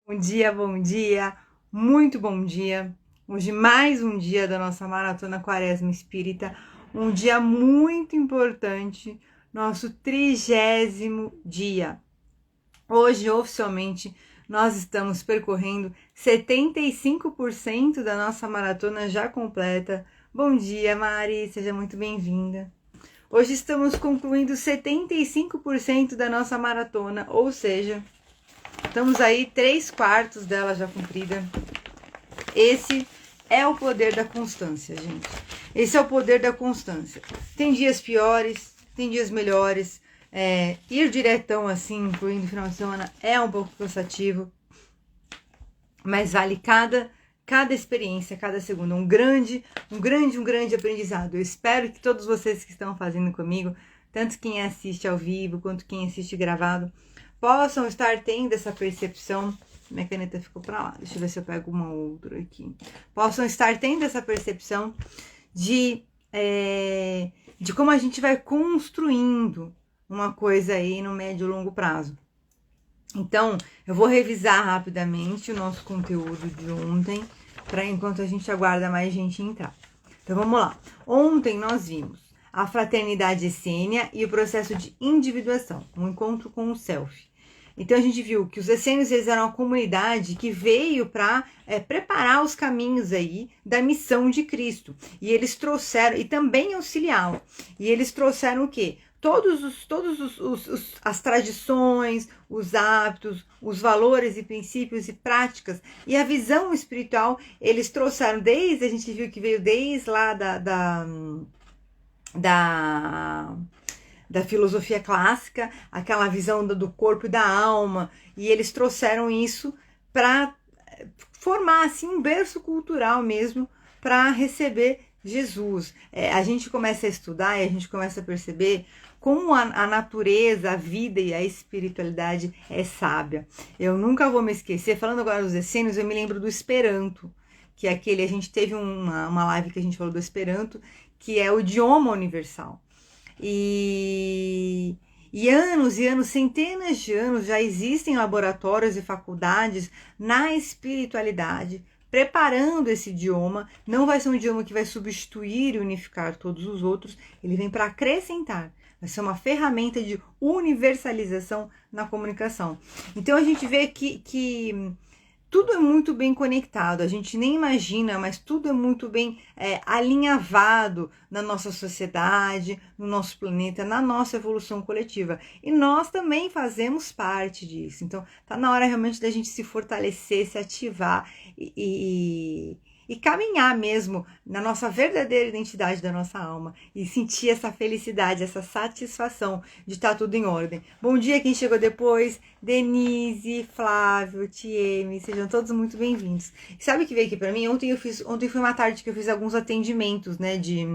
Bom dia, muito bom dia. Hoje mais um dia da nossa Maratona Quaresma Espírita, um dia muito importante, nosso 30º dia. Hoje, oficialmente, nós estamos percorrendo 75% da nossa maratona já completa. Bom dia, Mari, seja muito bem-vinda. Hoje estamos concluindo 75% da nossa maratona, ou seja, estamos aí 3/4 dela já cumprida. Esse é o poder da constância, gente. Esse é o poder da constância. Tem dias piores, tem dias melhores. Ir diretão assim, incluindo o final de semana, é um pouco cansativo. Mas vale cada experiência, cada segundo. Um grande aprendizado. Eu espero que todos vocês que estão fazendo comigo, tanto quem assiste ao vivo quanto quem assiste gravado, possam estar tendo essa percepção. Minha caneta ficou para lá, deixa eu ver se eu pego uma outra aqui. Possam estar tendo essa percepção de como a gente vai construindo uma coisa aí no médio e longo prazo. Então, eu vou revisar rapidamente o nosso conteúdo de ontem, para enquanto a gente aguarda mais gente entrar. Então, vamos lá. Ontem nós vimos a fraternidade essênia e o processo de individuação, um encontro com o self. Então, a gente viu que os essênios, eles eram uma comunidade que veio para preparar os caminhos aí da missão de Cristo. E eles trouxeram, e também auxiliá-lo. E eles trouxeram o quê? As tradições, os hábitos, os valores e princípios e práticas e a visão espiritual, eles trouxeram a gente viu que veio desde lá da filosofia clássica, aquela visão do corpo e da alma, e eles trouxeram isso para formar assim um berço cultural mesmo para receber Jesus. A gente começa a estudar e a gente começa a perceber como a natureza, a vida e a espiritualidade é sábia. Eu nunca vou me esquecer, falando agora dos essênios, eu me lembro do Esperanto, que é aquele, a gente teve uma live que a gente falou do Esperanto, que é o idioma universal. E anos e anos, centenas de anos, já existem laboratórios e faculdades na espiritualidade, preparando esse idioma. Não vai ser um idioma que vai substituir e unificar todos os outros, ele vem para acrescentar. Vai ser uma ferramenta de universalização na comunicação. Então a gente vê que tudo é muito bem conectado, a gente nem imagina, mas tudo é muito bem alinhavado na nossa sociedade, no nosso planeta, na nossa evolução coletiva. E nós também fazemos parte disso. Então, tá na hora realmente da gente se fortalecer, se ativar e caminhar mesmo na nossa verdadeira identidade da nossa alma e sentir essa felicidade, essa satisfação de estar tudo em ordem. Bom dia quem chegou depois, Denise, Flávio, Tieme, sejam todos muito bem-vindos. Sabe o que veio aqui para mim? Ontem foi uma tarde que eu fiz alguns atendimentos, né, de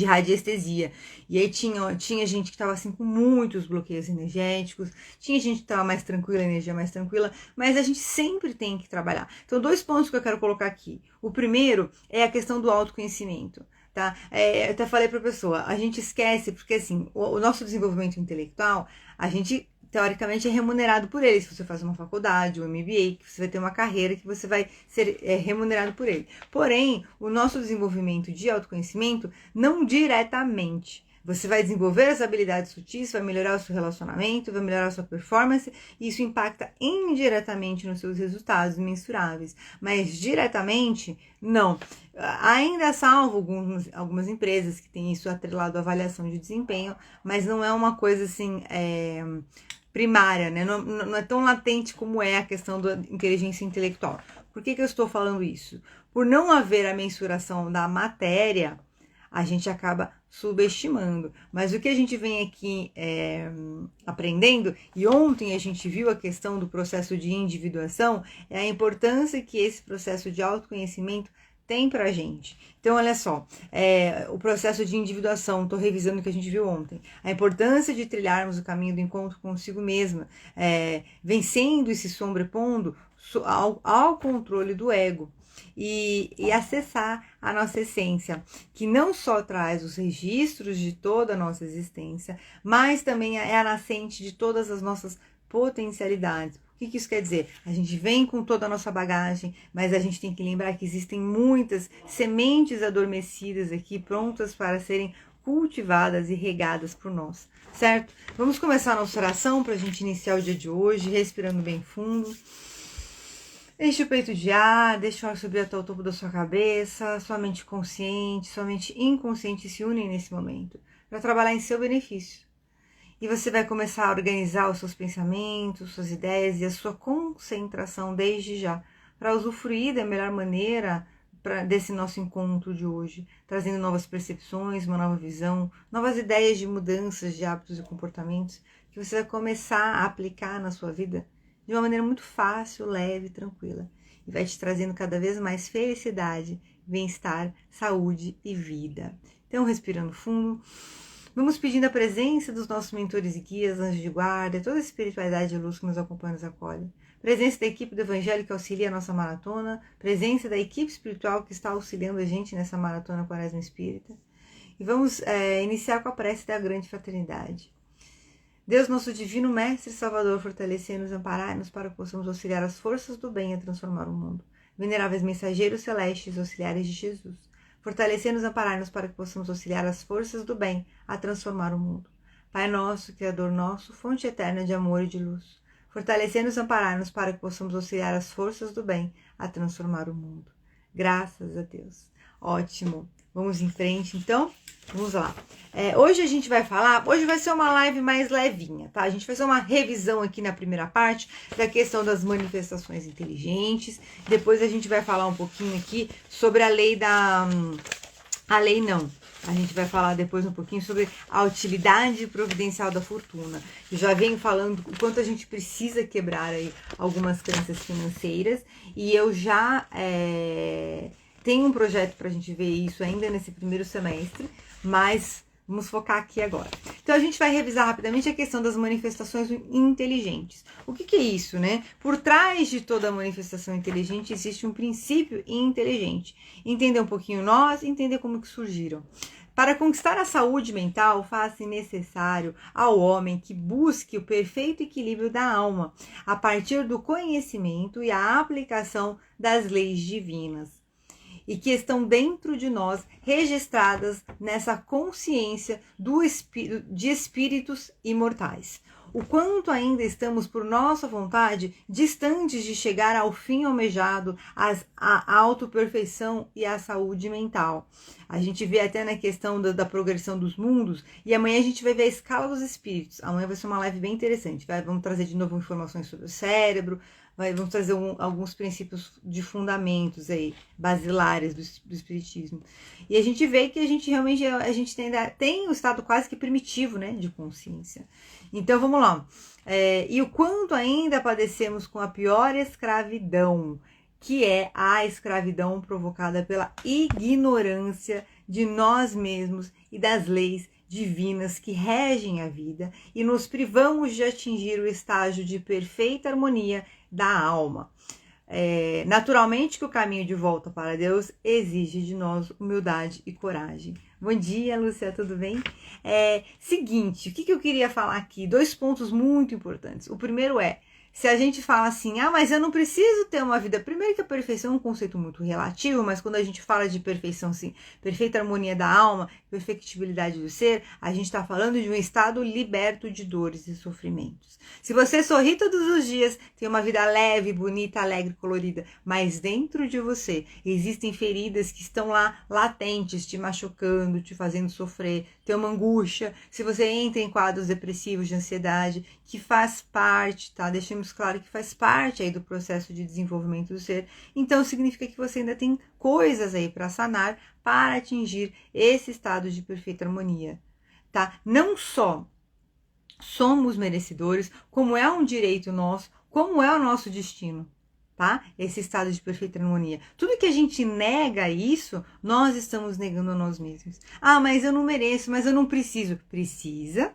radiestesia. E aí tinha gente que estava assim com muitos bloqueios energéticos, tinha gente que estava mais tranquila, energia mais tranquila, mas a gente sempre tem que trabalhar. Então, 2 pontos que eu quero colocar aqui. O primeiro é a questão do autoconhecimento. Tá? Eu até falei para a pessoa, a gente esquece, porque assim, o nosso desenvolvimento intelectual, a gente teoricamente é remunerado por ele. Se você faz uma faculdade, um MBA, que você vai ter uma carreira que você vai ser remunerado por ele. Porém, o nosso desenvolvimento de autoconhecimento, não diretamente. Você vai desenvolver as habilidades sutis, vai melhorar o seu relacionamento, vai melhorar a sua performance, e isso impacta indiretamente nos seus resultados mensuráveis. Mas diretamente, não. Ainda salvo algumas empresas que têm isso atrelado à avaliação de desempenho, mas não é uma coisa assim primária, né? Não é tão latente como é a questão da inteligência intelectual. Por que eu estou falando isso? Por não haver a mensuração da matéria, a gente acaba subestimando. Mas o que a gente vem aqui aprendendo, e ontem a gente viu a questão do processo de individuação, é a importância que esse processo de autoconhecimento tem pra gente. Então, olha só, o processo de individuação, estou revisando o que a gente viu ontem, a importância de trilharmos o caminho do encontro consigo mesma, vencendo e se sobrepondo ao controle do ego. E acessar a nossa essência, que não só traz os registros de toda a nossa existência, mas também é a nascente de todas as nossas potencialidades. O que isso quer dizer? A gente vem com toda a nossa bagagem, mas a gente tem que lembrar que existem muitas sementes adormecidas aqui, prontas para serem cultivadas e regadas por nós, certo? Vamos começar a nossa oração para a gente iniciar o dia de hoje, respirando bem fundo. Enche o peito de ar, deixa o ar subir até o topo da sua cabeça, sua mente consciente, sua mente inconsciente se unem nesse momento para trabalhar em seu benefício. E você vai começar a organizar os seus pensamentos, suas ideias e a sua concentração desde já, para usufruir da melhor maneira desse nosso encontro de hoje, trazendo novas percepções, uma nova visão, novas ideias de mudanças de hábitos e comportamentos que você vai começar a aplicar na sua vida de uma maneira muito fácil, leve e tranquila. E vai te trazendo cada vez mais felicidade, bem-estar, saúde e vida. Então, respirando fundo, vamos pedindo a presença dos nossos mentores e guias, anjos de guarda, toda a espiritualidade e luz que nos acompanha e nos acolhe. Presença da equipe do Evangelho que auxilia a nossa maratona. Presença da equipe espiritual que está auxiliando a gente nessa maratona Quaresma Espírita. E vamos iniciar com a prece da grande fraternidade. Deus, nosso divino Mestre Salvador, fortalecei-nos e amparai-nos para que possamos auxiliar as forças do bem a transformar o mundo. Veneráveis mensageiros celestes, auxiliares de Jesus, fortalecei-nos e amparai-nos para que possamos auxiliar as forças do bem a transformar o mundo. Pai nosso, Criador nosso, fonte eterna de amor e de luz, fortalecei-nos e amparai-nos para que possamos auxiliar as forças do bem a transformar o mundo. Graças a Deus. Ótimo. Vamos em frente, então. Vamos lá. Hoje a gente vai falar, hoje vai ser uma live mais levinha, tá? A gente vai fazer uma revisão aqui na primeira parte da questão das manifestações inteligentes. Depois a gente vai falar um pouquinho aqui sobre a lei A gente vai falar depois um pouquinho sobre a utilidade providencial da fortuna. Eu já venho falando o quanto a gente precisa quebrar aí algumas crenças financeiras. E eu já tenho um projeto para a gente ver isso ainda nesse primeiro semestre, mas vamos focar aqui agora. Então a gente vai revisar rapidamente a questão das manifestações inteligentes. O que é isso, né? Por trás de toda manifestação inteligente existe um princípio inteligente. Entender um pouquinho nós, entender como que surgiram. Para conquistar a saúde mental, faz-se necessário ao homem que busque o perfeito equilíbrio da alma, a partir do conhecimento e a aplicação das leis divinas, e que estão dentro de nós, registradas nessa consciência de espíritos imortais. O quanto ainda estamos, por nossa vontade, distantes de chegar ao fim almejado, à autoperfeição e à saúde mental. A gente vê até na questão da progressão dos mundos, e amanhã a gente vai ver a escala dos espíritos. Amanhã vai ser uma live bem interessante. Vamos trazer de novo informações sobre o cérebro, vamos trazer alguns princípios de fundamentos aí, basilares do espiritismo. E a gente vê que a gente realmente tem um estado quase que primitivo, né, de consciência. Então vamos lá. E o quanto ainda padecemos com a pior escravidão, que é a escravidão provocada pela ignorância de nós mesmos e das leis divinas que regem a vida, e nos privamos de atingir o estágio de perfeita harmonia da alma. Naturalmente que o caminho de volta para Deus exige de nós humildade e coragem. Bom dia, Lúcia, tudo bem? Seguinte, o que eu queria falar aqui? 2 pontos muito importantes. O primeiro se a gente fala assim, mas eu não preciso ter uma vida... Primeiro que a perfeição é um conceito muito relativo, mas quando a gente fala de perfeição, sim, perfeita harmonia da alma, perfectibilidade do ser, a gente está falando de um estado liberto de dores e sofrimentos. Se você sorri todos os dias, tem uma vida leve, bonita, alegre, colorida, mas dentro de você existem feridas que estão lá latentes, te machucando, te fazendo sofrer, tem uma angústia, se você entra em quadros depressivos, de ansiedade, que faz parte, tá? Deixemos claro que faz parte aí do processo de desenvolvimento do ser, então significa que você ainda tem coisas aí para sanar para atingir esse estado de perfeita harmonia, tá? Não só somos merecedores, como é um direito nosso, como é o nosso destino, tá? Esse estado de perfeita harmonia. Tudo que a gente nega isso, nós estamos negando a nós mesmos. Mas eu não mereço, mas eu não preciso. Precisa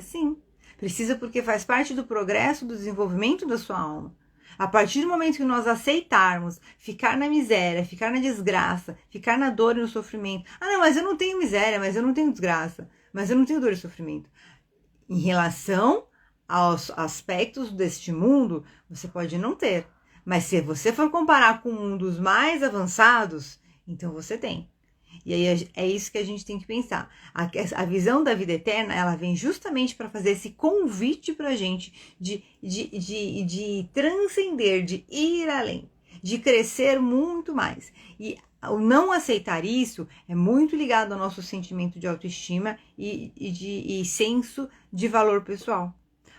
sim. Precisa porque faz parte do progresso, do desenvolvimento da sua alma. A partir do momento que nós aceitarmos ficar na miséria, ficar na desgraça, ficar na dor e no sofrimento. Não, mas eu não tenho miséria, mas eu não tenho desgraça, mas eu não tenho dor e sofrimento. Em relação aos aspectos deste mundo, você pode não ter. Mas se você for comparar com um dos mais avançados, então você tem. E aí é isso que a gente tem que pensar. A visão da vida eterna, ela vem justamente para fazer esse convite para a gente de transcender, de ir além, de crescer muito mais. E o não aceitar isso é muito ligado ao nosso sentimento de autoestima e senso de valor pessoal.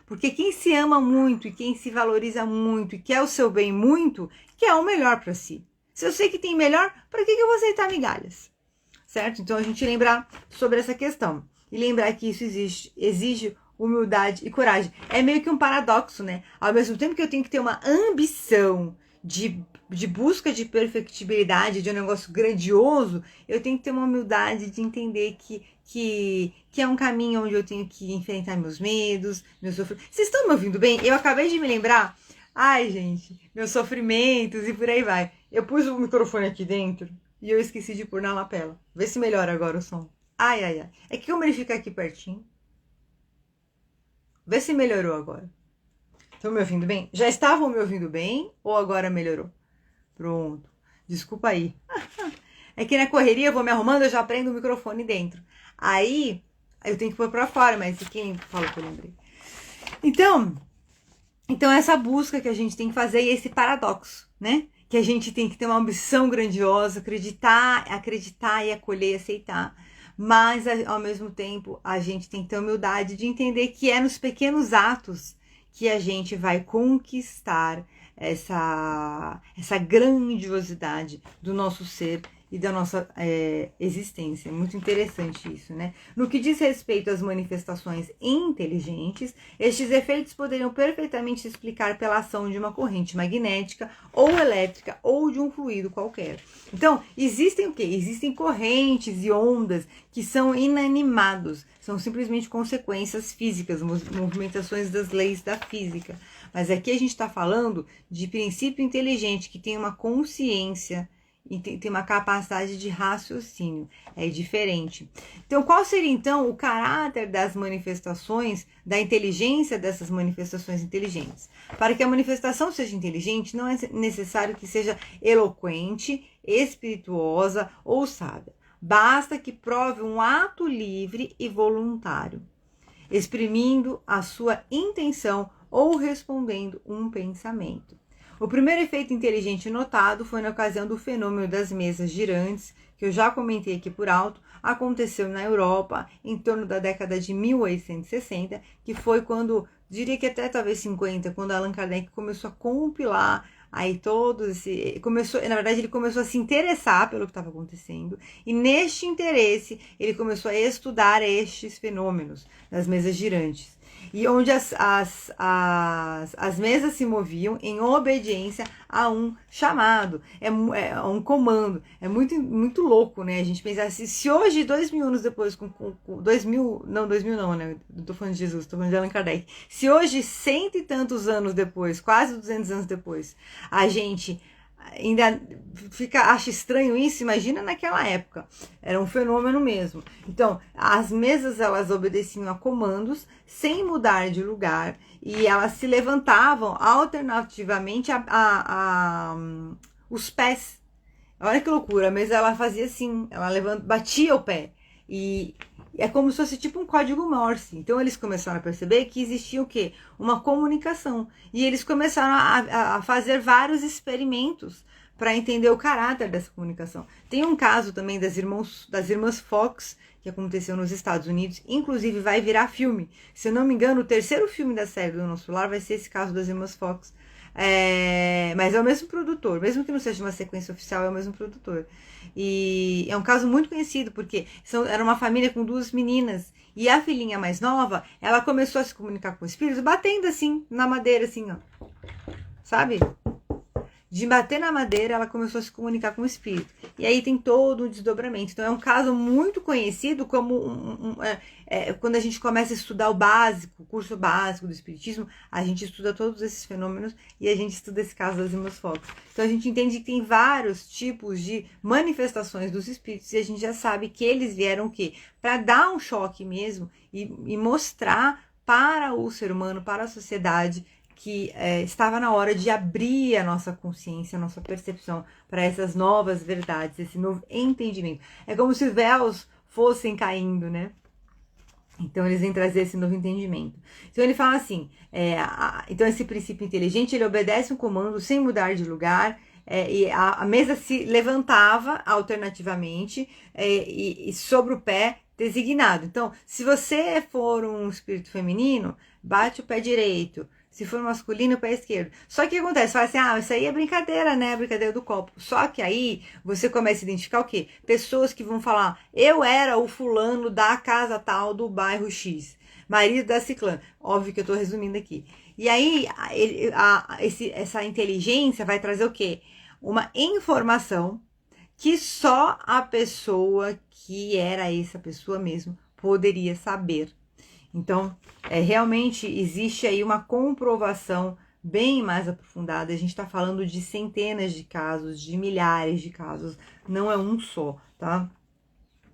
Porque quem se ama muito e quem se valoriza muito e quer o seu bem muito, quer o melhor para si. Se eu sei que tem melhor, para que eu vou aceitar migalhas? Certo? Então a gente lembrar sobre essa questão. E lembrar que isso exige humildade e coragem. É meio que um paradoxo, né? Ao mesmo tempo que eu tenho que ter uma ambição de busca de perfectibilidade, de um negócio grandioso, eu tenho que ter uma humildade de entender que é um caminho onde eu tenho que enfrentar meus medos, meus sofrimentos. Vocês estão me ouvindo bem? Eu acabei de me lembrar. Ai, gente, meus sofrimentos e por aí vai. Eu pus o microfone aqui dentro e eu esqueci de pôr na lapela. Vê se melhora agora o som. Ai, ai, ai. É que como ele fica aqui pertinho. Vê se melhorou agora. Estão me ouvindo bem? Já estavam me ouvindo bem ou agora melhorou? Pronto. Desculpa aí. É que na correria eu vou me arrumando, eu já prendo o microfone dentro. Aí eu tenho que pôr pra fora, mas quem falou que eu lembrei? Então essa busca que a gente tem que fazer e esse paradoxo, né? Que a gente tem que ter uma ambição grandiosa, acreditar e acolher e aceitar. Mas, ao mesmo tempo, a gente tem que ter humildade de entender que é nos pequenos atos que a gente vai conquistar essa grandiosidade do nosso ser e da nossa existência. Muito interessante isso, né? No que diz respeito às manifestações inteligentes, estes efeitos poderiam perfeitamente se explicar pela ação de uma corrente magnética ou elétrica ou de um fluido qualquer. Então, existem o quê? Existem correntes e ondas que são inanimados, são simplesmente consequências físicas, movimentações das leis da física. Mas aqui a gente está falando de princípio inteligente que tem uma consciência e tem uma capacidade de raciocínio, é diferente. Então, qual seria então o caráter das manifestações, da inteligência dessas manifestações inteligentes? Para que a manifestação seja inteligente, não é necessário que seja eloquente, espirituosa ou sábia. Basta que prove um ato livre e voluntário, exprimindo a sua intenção ou respondendo um pensamento. O primeiro efeito inteligente notado foi na ocasião do fenômeno das mesas girantes, que eu já comentei aqui por alto, aconteceu na Europa em torno da década de 1860, que foi quando, diria que até talvez 50, quando Allan Kardec começou a compilar aí na verdade ele começou a se interessar pelo que estava acontecendo, e neste interesse ele começou a estudar estes fenômenos das mesas girantes. E onde as mesas se moviam em obediência a um chamado, a um comando. É muito louco, né? A gente pensar assim, se hoje, 2000 anos depois, com 2000 não, né? Não tô falando de Jesus, tô falando de Allan Kardec. Se hoje, 100 e tantos anos depois, quase 200 anos depois, a gente ainda acha estranho isso, imagina naquela época, era um fenômeno mesmo. Então, as mesas, elas obedeciam a comandos sem mudar de lugar e elas se levantavam alternativamente os pés. Olha que loucura, a mesa ela fazia assim, ela batia o pé e é como se fosse tipo um código Morse. Então eles começaram a perceber que existia o quê? Uma comunicação. E eles começaram a fazer vários experimentos para entender o caráter dessa comunicação. Tem um caso também das irmãs Fox, que aconteceu nos Estados Unidos. Inclusive vai virar filme. Se eu não me engano, o terceiro filme da série do Nosso Lar vai ser esse caso das irmãs Fox. Mas é o mesmo produtor, mesmo que não seja uma sequência oficial, é o mesmo produtor. E é um caso muito conhecido, porque era uma família com duas meninas, e a filhinha mais nova, ela começou a se comunicar com o espírito, batendo assim, na madeira, assim, ó. Sabe? De bater na madeira, ela começou a se comunicar com o espírito. E aí tem todo um desdobramento. Então é um caso muito conhecido como quando a gente começa a estudar o curso básico do espiritismo, a gente estuda todos esses fenômenos e a gente estuda esse caso das irmãs Fox. Então a gente entende que tem vários tipos de manifestações dos espíritos e a gente já sabe que eles vieram o quê? Para dar um choque mesmo e mostrar para o ser humano, para a sociedade, que estava na hora de abrir a nossa consciência, a nossa percepção para essas novas verdades, esse novo entendimento. É como se véus fossem caindo, né? Então eles vêm trazer esse novo entendimento. Então ele fala assim, então esse princípio inteligente, ele obedece um comando sem mudar de lugar, e a mesa se levantava alternativamente e sobre o pé designado. Então, se você for um espírito feminino, bate o pé direito. Se for masculino, o pé esquerdo. Só que o que acontece? Fala assim, isso aí é brincadeira, né? Brincadeira do copo. Só que aí você começa a identificar o quê? Pessoas que vão falar, eu era o fulano da casa tal do bairro X, marido da ciclana. Óbvio que eu tô resumindo aqui. E aí, essa inteligência vai trazer o quê? Uma informação que só a pessoa que era essa pessoa mesmo poderia saber. Então, realmente existe aí uma comprovação bem mais aprofundada. A gente está falando de centenas de casos, de milhares de casos, não é um só, tá?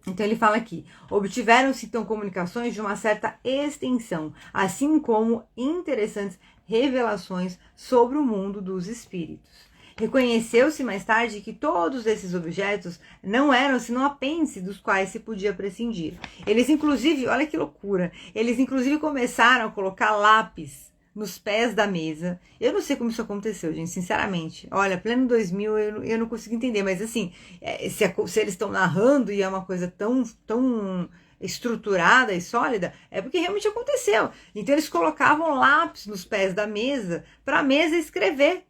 Então ele fala aqui, obtiveram-se então comunicações de uma certa extensão, assim como interessantes revelações sobre o mundo dos espíritos. Reconheceu-se mais tarde que todos esses objetos não eram senão apêndices dos quais se podia prescindir. Eles inclusive, olha que loucura, eles inclusive começaram a colocar lápis nos pés da mesa. Eu não sei como isso aconteceu, gente, sinceramente. Olha, pleno 2000 eu não consigo entender, mas assim, se eles estão narrando e é uma coisa tão estruturada e sólida, é porque realmente aconteceu. Então eles colocavam lápis nos pés da mesa para a mesa escrever.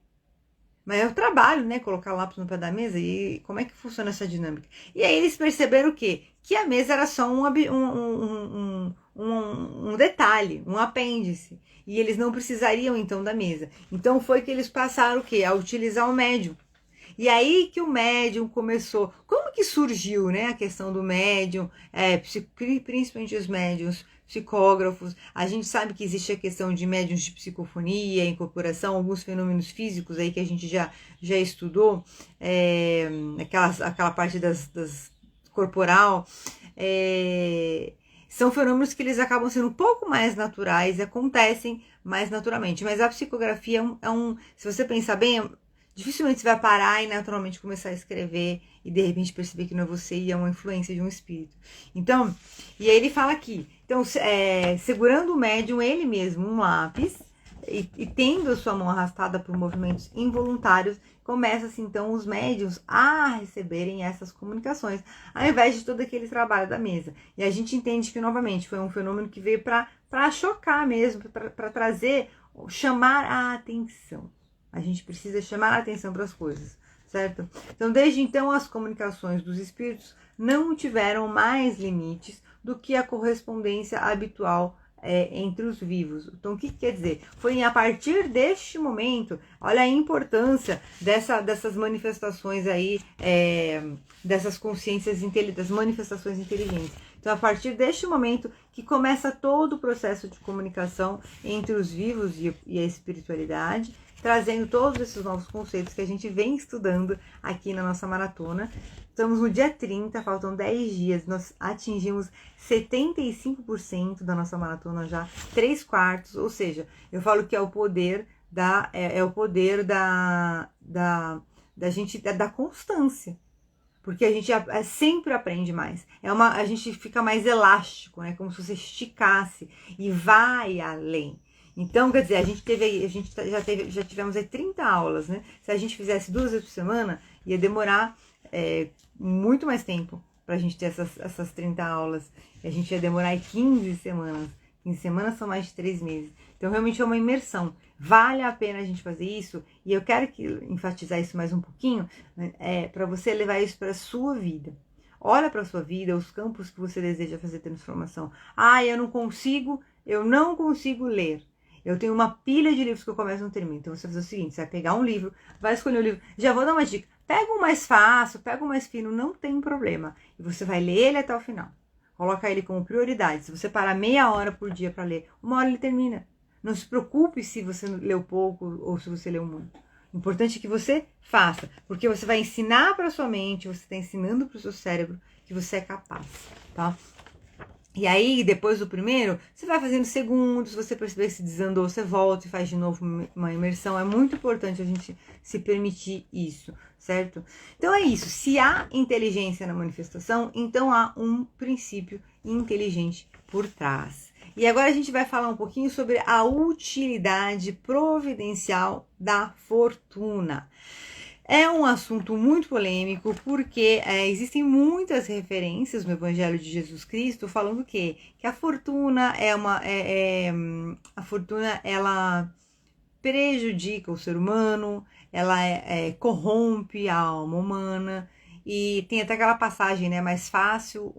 Mas é o trabalho, né? Colocar lápis no pé da mesa. E como é que funciona essa dinâmica? E aí eles perceberam o quê? Que a mesa era só um detalhe, um apêndice. E eles não precisariam, então, da mesa. Então foi que eles passaram o quê? A utilizar o médium. E aí que o médium começou. Como que surgiu, né? A questão do médium, principalmente os médiums psicógrafos. A gente sabe que existe a questão de médiums de psicofonia, incorporação, alguns fenômenos físicos aí que a gente já estudou, aquela parte das corporal, são fenômenos que eles acabam sendo um pouco mais naturais e acontecem mais naturalmente. Mas a psicografia se você pensar bem, dificilmente você vai parar e naturalmente começar a escrever e de repente perceber que não é você e é uma influência de um espírito. Então, e aí ele fala aqui, então, segurando o médium ele mesmo um lápis e tendo a sua mão arrastada por movimentos involuntários, começa-se então os médiums a receberem essas comunicações, ao invés de todo aquele trabalho da mesa. E a gente entende que, novamente, foi um fenômeno que veio para chocar mesmo, para trazer, chamar a atenção. A gente precisa chamar a atenção para as coisas, certo? Então, desde então, as comunicações dos espíritos não tiveram mais limites do que a correspondência habitual entre os vivos. Então, o que quer dizer? Foi a partir deste momento, olha a importância dessas manifestações aí, dessas consciências das manifestações inteligentes. Então, a partir deste momento que começa todo o processo de comunicação entre os vivos e a espiritualidade, trazendo todos esses novos conceitos que a gente vem estudando aqui na nossa maratona. Estamos no dia 30, faltam 10 dias, nós atingimos 75% da nossa maratona já, 3/4, ou seja, eu falo que é o poder da constância, porque a gente sempre aprende mais, a gente fica mais elástico, né, como se você esticasse e vai além. Então, quer dizer, já tivemos aí 30 aulas, né? Se a gente fizesse 2 vezes por semana, ia demorar muito mais tempo para a gente ter essas 30 aulas. A gente ia demorar aí 15 semanas. 15 semanas são mais de 3 meses. Então, realmente é uma imersão. Vale a pena a gente fazer isso. E eu quero enfatizar isso mais um pouquinho, né, para você levar isso para a sua vida. Olha para a sua vida, os campos que você deseja fazer transformação. Eu não consigo ler. Eu tenho uma pilha de livros que eu começo e não termino. Então você vai fazer o seguinte, você vai pegar um livro, vai escolher o livro. Já vou dar uma dica. Pega um mais fácil, pega um mais fino, não tem problema. E você vai ler ele até o final. Coloca ele como prioridade. Se você parar meia hora por dia para ler, 1 hora ele termina. Não se preocupe se você leu pouco ou se você leu muito. O importante é que você faça. Porque você vai ensinar para sua mente, você está ensinando para o seu cérebro que você é capaz, tá? E aí, depois do primeiro, você vai fazendo o segundo, se você perceber que se desandou, você volta e faz de novo uma imersão. É muito importante a gente se permitir isso, certo? Então é isso. Se há inteligência na manifestação, então há um princípio inteligente por trás. E agora a gente vai falar um pouquinho sobre a utilidade providencial da fortuna. É um assunto muito polêmico porque existem muitas referências no Evangelho de Jesus Cristo falando que a fortuna a fortuna ela prejudica o ser humano, ela corrompe a alma humana, e tem até aquela passagem, né? É mais fácil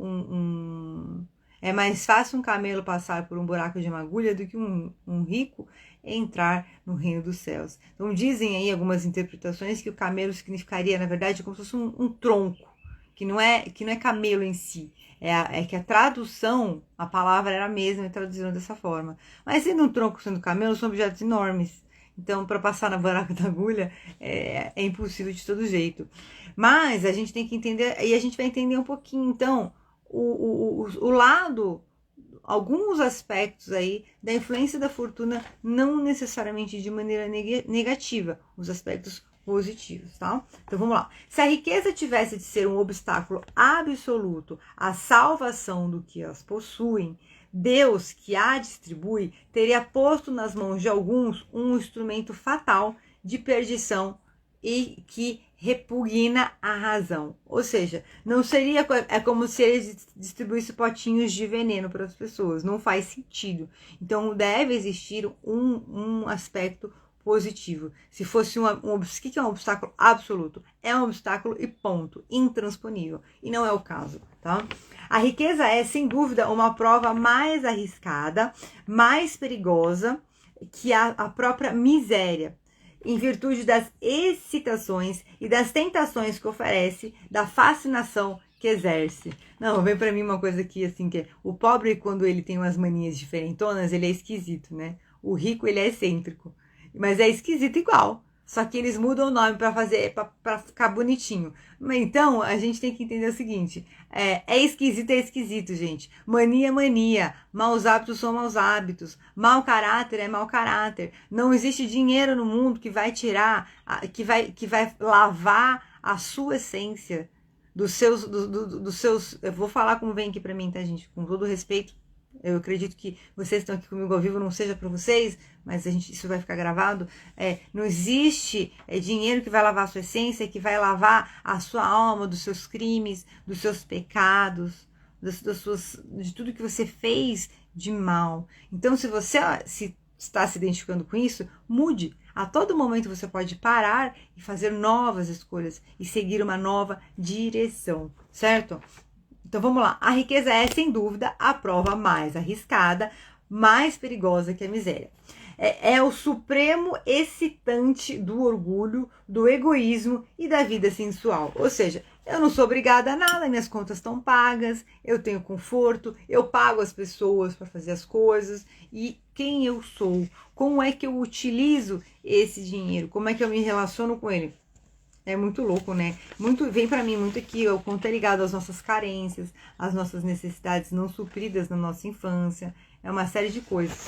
um camelo passar por um buraco de uma agulha do que um rico entrar no reino dos céus. Então dizem aí algumas interpretações que o camelo significaria, na verdade, como se fosse um tronco, que não é camelo em si. É que a tradução, a palavra era a mesma e traduziram dessa forma. Mas sendo um tronco, sendo camelo, são objetos enormes. Então, para passar na buraco da agulha, é impossível de todo jeito. Mas a gente tem que entender, e a gente vai entender um pouquinho, então, o lado, alguns aspectos aí da influência da fortuna, não necessariamente de maneira negativa, os aspectos positivos, tá? Então vamos lá. Se a riqueza tivesse de ser um obstáculo absoluto à salvação do que as possuem, Deus, que a distribui, teria posto nas mãos de alguns um instrumento fatal de perdição e que repugna a razão. Ou seja, não seria, é como se eles distribuíssem potinhos de veneno para as pessoas. Não faz sentido. Então deve existir um aspecto positivo. Se fosse o que é um obstáculo absoluto? É um obstáculo e ponto, intransponível. E não é o caso, tá? A riqueza é, sem dúvida, uma prova mais arriscada, mais perigosa que a própria miséria, em virtude das excitações e das tentações que oferece, da fascinação que exerce. Não, vem pra mim uma coisa aqui, assim, que o pobre, quando ele tem umas manias diferentonas, ele é esquisito, né? O rico, ele é excêntrico, mas é esquisito igual. Só que eles mudam o nome para ficar bonitinho. Mas então, a gente tem que entender o seguinte, é esquisito, gente. Mania é mania, maus hábitos são maus hábitos, mau caráter é mau caráter. Não existe dinheiro no mundo que vai tirar, que vai lavar a sua essência dos seus, eu vou falar como vem aqui para mim, tá, gente? Com todo respeito. Eu acredito que vocês estão aqui comigo ao vivo, não seja para vocês, mas isso vai ficar gravado. Não existe dinheiro que vai lavar a sua essência, que vai lavar a sua alma dos seus crimes, dos seus pecados, de tudo que você fez de mal. Então, se você está se identificando com isso, mude. A todo momento você pode parar e fazer novas escolhas e seguir uma nova direção, certo? Então vamos lá, a riqueza é, sem dúvida, a prova mais arriscada, mais perigosa que a miséria. É o supremo excitante do orgulho, do egoísmo e da vida sensual. Ou seja, eu não sou obrigada a nada, minhas contas estão pagas, eu tenho conforto, eu pago as pessoas para fazer as coisas. E quem eu sou? Como é que eu utilizo esse dinheiro? Como é que eu me relaciono com ele? É muito louco, né? Vem pra mim muito aqui, o quanto é ligado às nossas carências, às nossas necessidades não supridas na nossa infância. É uma série de coisas.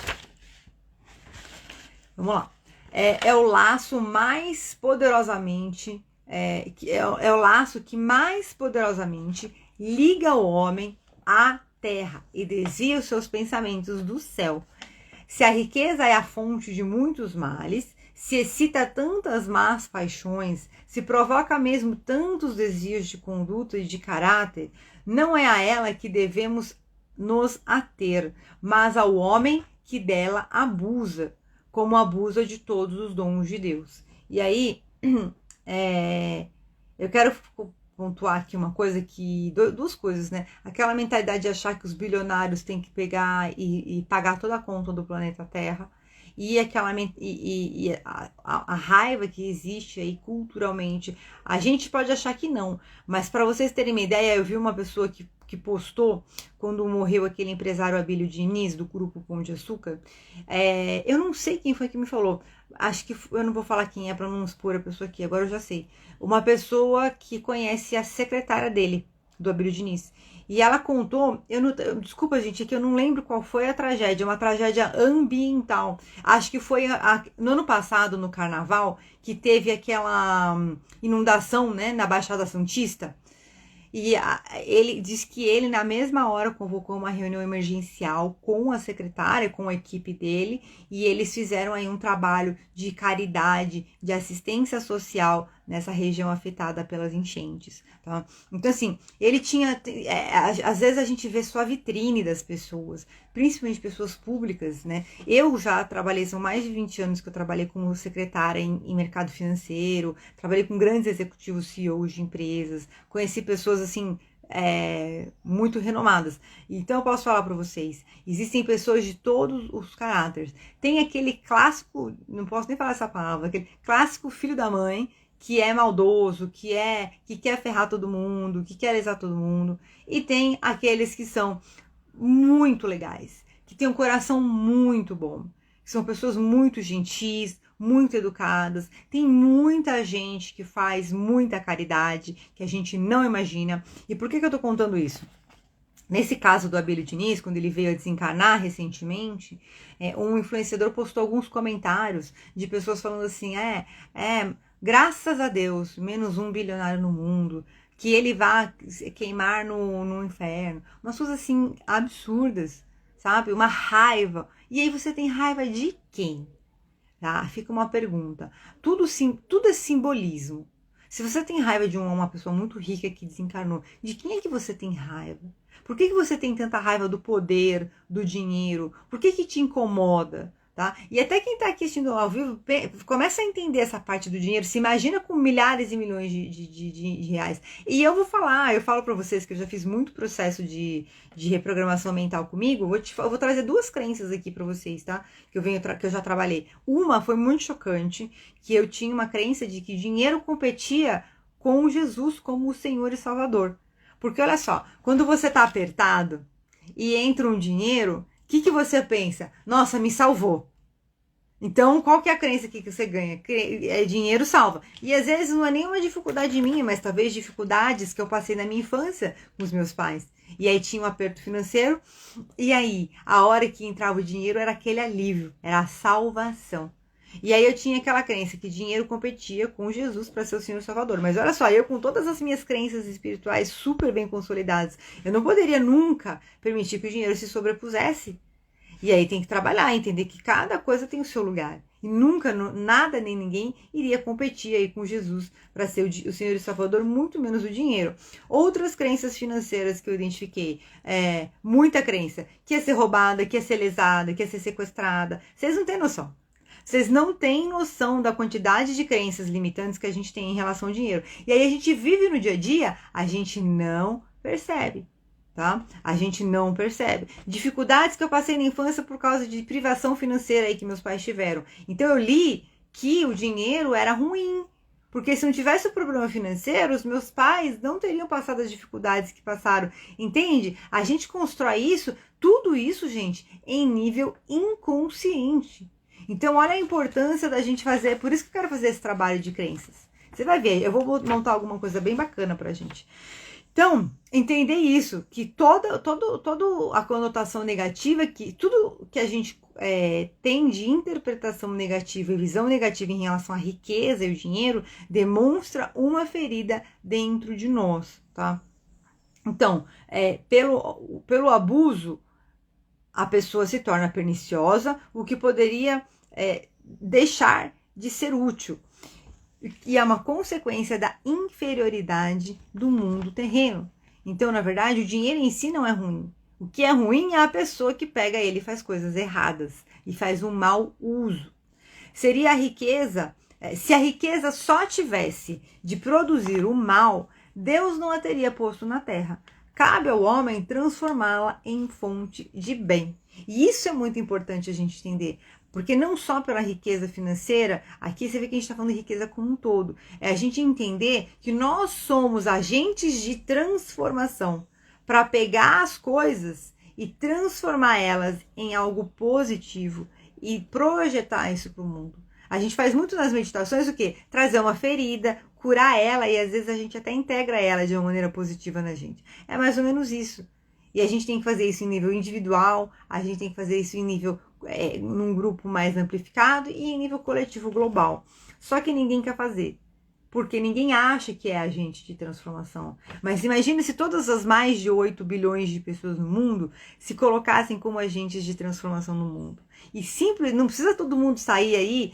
Vamos lá. É o laço mais poderosamente, é o laço que mais poderosamente liga o homem à terra e desvia os seus pensamentos do céu. Se a riqueza é a fonte de muitos males, se excita tantas más paixões, se provoca mesmo tantos desvios de conduta e de caráter, não é a ela que devemos nos ater, mas ao homem que dela abusa, como abusa de todos os dons de Deus. E aí, eu quero pontuar aqui uma coisa duas coisas, né? Aquela mentalidade de achar que os bilionários têm que pegar e pagar toda a conta do planeta Terra, e a raiva que existe aí culturalmente. A gente pode achar que não, mas para vocês terem uma ideia, eu vi uma pessoa que postou quando morreu aquele empresário Abílio Diniz do Grupo Pão de Açúcar. Eu não sei quem foi que me falou, acho que eu não vou falar quem é para não expor a pessoa aqui, agora eu já sei. Uma pessoa que conhece a secretária dele, do Abílio Diniz. E ela contou, desculpa gente, é que eu não lembro qual foi a tragédia, uma tragédia ambiental. Acho que foi no ano passado, no Carnaval, que teve aquela inundação, né, na Baixada Santista. E ele diz que ele, na mesma hora, convocou uma reunião emergencial com a secretária, com a equipe dele, e eles fizeram aí um trabalho de caridade, de assistência social nessa região afetada pelas enchentes, tá? Então, assim, ele tinha... às vezes a gente vê só a vitrine das pessoas, principalmente pessoas públicas, né? Eu já trabalhei, são mais de 20 anos que eu trabalhei como secretária em mercado financeiro, trabalhei com grandes executivos, CEOs de empresas, conheci pessoas, assim, muito renomadas. Então eu posso falar para vocês, existem pessoas de todos os caráteres. Tem aquele clássico, não posso nem falar essa palavra, aquele clássico filho da mãe, que é maldoso, que quer ferrar todo mundo, que quer lesar todo mundo. E tem aqueles que são muito legais, que têm um coração muito bom, que são pessoas muito gentis, muito educadas. Tem muita gente que faz muita caridade, que a gente não imagina. E por que eu tô contando isso? Nesse caso do Abílio Diniz, quando ele veio a desencarnar recentemente, um influenciador postou alguns comentários de pessoas falando assim, graças a Deus, menos um bilionário no mundo, que ele vá queimar no inferno. Umas coisas assim, absurdas, sabe? Uma raiva. E aí você tem raiva de quem? Tá? Fica uma pergunta. Tudo é simbolismo. Se você tem raiva de uma pessoa muito rica que desencarnou, de quem é que você tem raiva? Por que você tem tanta raiva do poder, do dinheiro? Por que te incomoda? Tá? E até quem está aqui assistindo ao vivo, começa a entender essa parte do dinheiro, se imagina com milhares e milhões de reais. E eu falo para vocês que eu já fiz muito processo de reprogramação mental comigo, eu vou trazer duas crenças aqui para vocês, tá? Que eu já trabalhei. Uma foi muito chocante, que eu tinha uma crença de que dinheiro competia com Jesus como o Senhor e Salvador. Porque olha só, quando você tá apertado e entra um dinheiro, o que você pensa? Nossa, me salvou. Então, qual que é a crença aqui que você ganha? Dinheiro salva. E às vezes não é nenhuma dificuldade minha, mas talvez dificuldades que eu passei na minha infância com os meus pais. E aí tinha um aperto financeiro, e aí a hora que entrava o dinheiro era aquele alívio, era a salvação. E aí eu tinha aquela crença que dinheiro competia com Jesus para ser o Senhor Salvador. Mas olha só, eu com todas as minhas crenças espirituais super bem consolidadas, eu não poderia nunca permitir que o dinheiro se sobrepusesse. E aí tem que trabalhar, entender que cada coisa tem o seu lugar. E nunca, nada nem ninguém iria competir aí com Jesus para ser o Senhor e Salvador, muito menos o dinheiro. Outras crenças financeiras que eu identifiquei, muita crença, que ia ser roubada, que ia ser lesada, que ia ser sequestrada. Vocês não têm noção. Vocês não têm noção da quantidade de crenças limitantes que a gente tem em relação ao dinheiro. E aí a gente vive no dia a dia, a gente não percebe, tá? A gente não percebe. Dificuldades que eu passei na infância por causa de privação financeira aí que meus pais tiveram. Então eu li que o dinheiro era ruim. Porque se não tivesse o problema financeiro, os meus pais não teriam passado as dificuldades que passaram. Entende? A gente constrói isso, tudo isso, gente, em nível inconsciente. Então, olha a importância da gente fazer, por isso que eu quero fazer esse trabalho de crenças. Você vai ver, eu vou montar alguma coisa bem bacana pra gente. Então, entender isso, que toda a conotação negativa, que tudo que a gente tem de interpretação negativa e visão negativa em relação à riqueza e o dinheiro, demonstra uma ferida dentro de nós, tá? Então, pelo abuso, a pessoa se torna perniciosa, o que poderia deixar de ser útil. E é uma consequência da inferioridade do mundo terreno. Então, na verdade, o dinheiro em si não é ruim. O que é ruim é a pessoa que pega ele e faz coisas erradas e faz um mau uso. Seria a riqueza, se a riqueza só tivesse de produzir o mal, Deus não a teria posto na terra. Cabe ao homem transformá-la em fonte de bem. E isso é muito importante a gente entender. Porque não só pela riqueza financeira, aqui você vê que a gente está falando de riqueza como um todo. É a gente entender que nós somos agentes de transformação para pegar as coisas e transformar elas em algo positivo e projetar isso para o mundo. A gente faz muito nas meditações o quê? Trazer uma ferida, curar ela e às vezes a gente até integra ela de uma maneira positiva na gente. É mais ou menos isso. E a gente tem que fazer isso em nível individual, a gente tem que fazer isso em nível, num grupo mais amplificado e em nível coletivo global. Só que ninguém quer fazer, porque ninguém acha que é agente de transformação. Mas imagine se todas as mais de 8 bilhões de pessoas no mundo se colocassem como agentes de transformação no mundo. E simples, não precisa todo mundo sair aí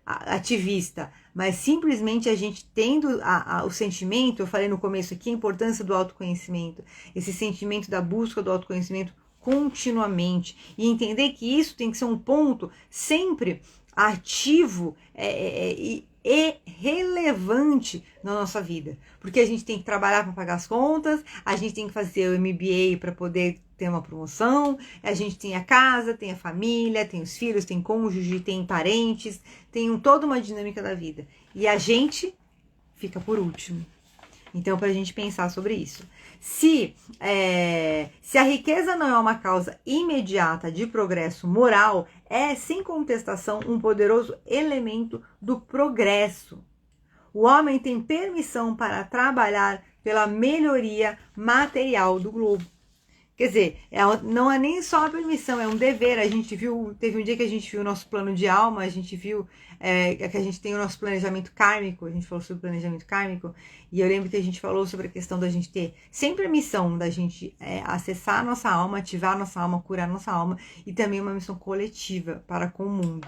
ativista, mas simplesmente a gente tendo o sentimento, eu falei no começo aqui, a importância do autoconhecimento, esse sentimento da busca do autoconhecimento continuamente, e entender que isso tem que ser um ponto sempre ativo e relevante na nossa vida, porque a gente tem que trabalhar para pagar as contas, a gente tem que fazer o MBA para poder ter uma promoção, a gente tem a casa, tem a família, tem os filhos, tem cônjuge, tem parentes, tem toda uma dinâmica da vida, e a gente fica por último. Então, para a gente pensar sobre isso. Se a riqueza não é uma causa imediata de progresso moral, é, sem contestação, um poderoso elemento do progresso. O homem tem permissão para trabalhar pela melhoria material do globo. Quer dizer, não é nem só a permissão, é um dever. A gente viu, teve um dia que a gente viu o nosso plano de alma, a gente viu que a gente tem o nosso planejamento kármico, a gente falou sobre planejamento kármico, e eu lembro que a gente falou sobre a questão da gente ter sempre a missão da gente acessar a nossa alma, ativar a nossa alma, curar a nossa alma, e também uma missão coletiva para com o mundo.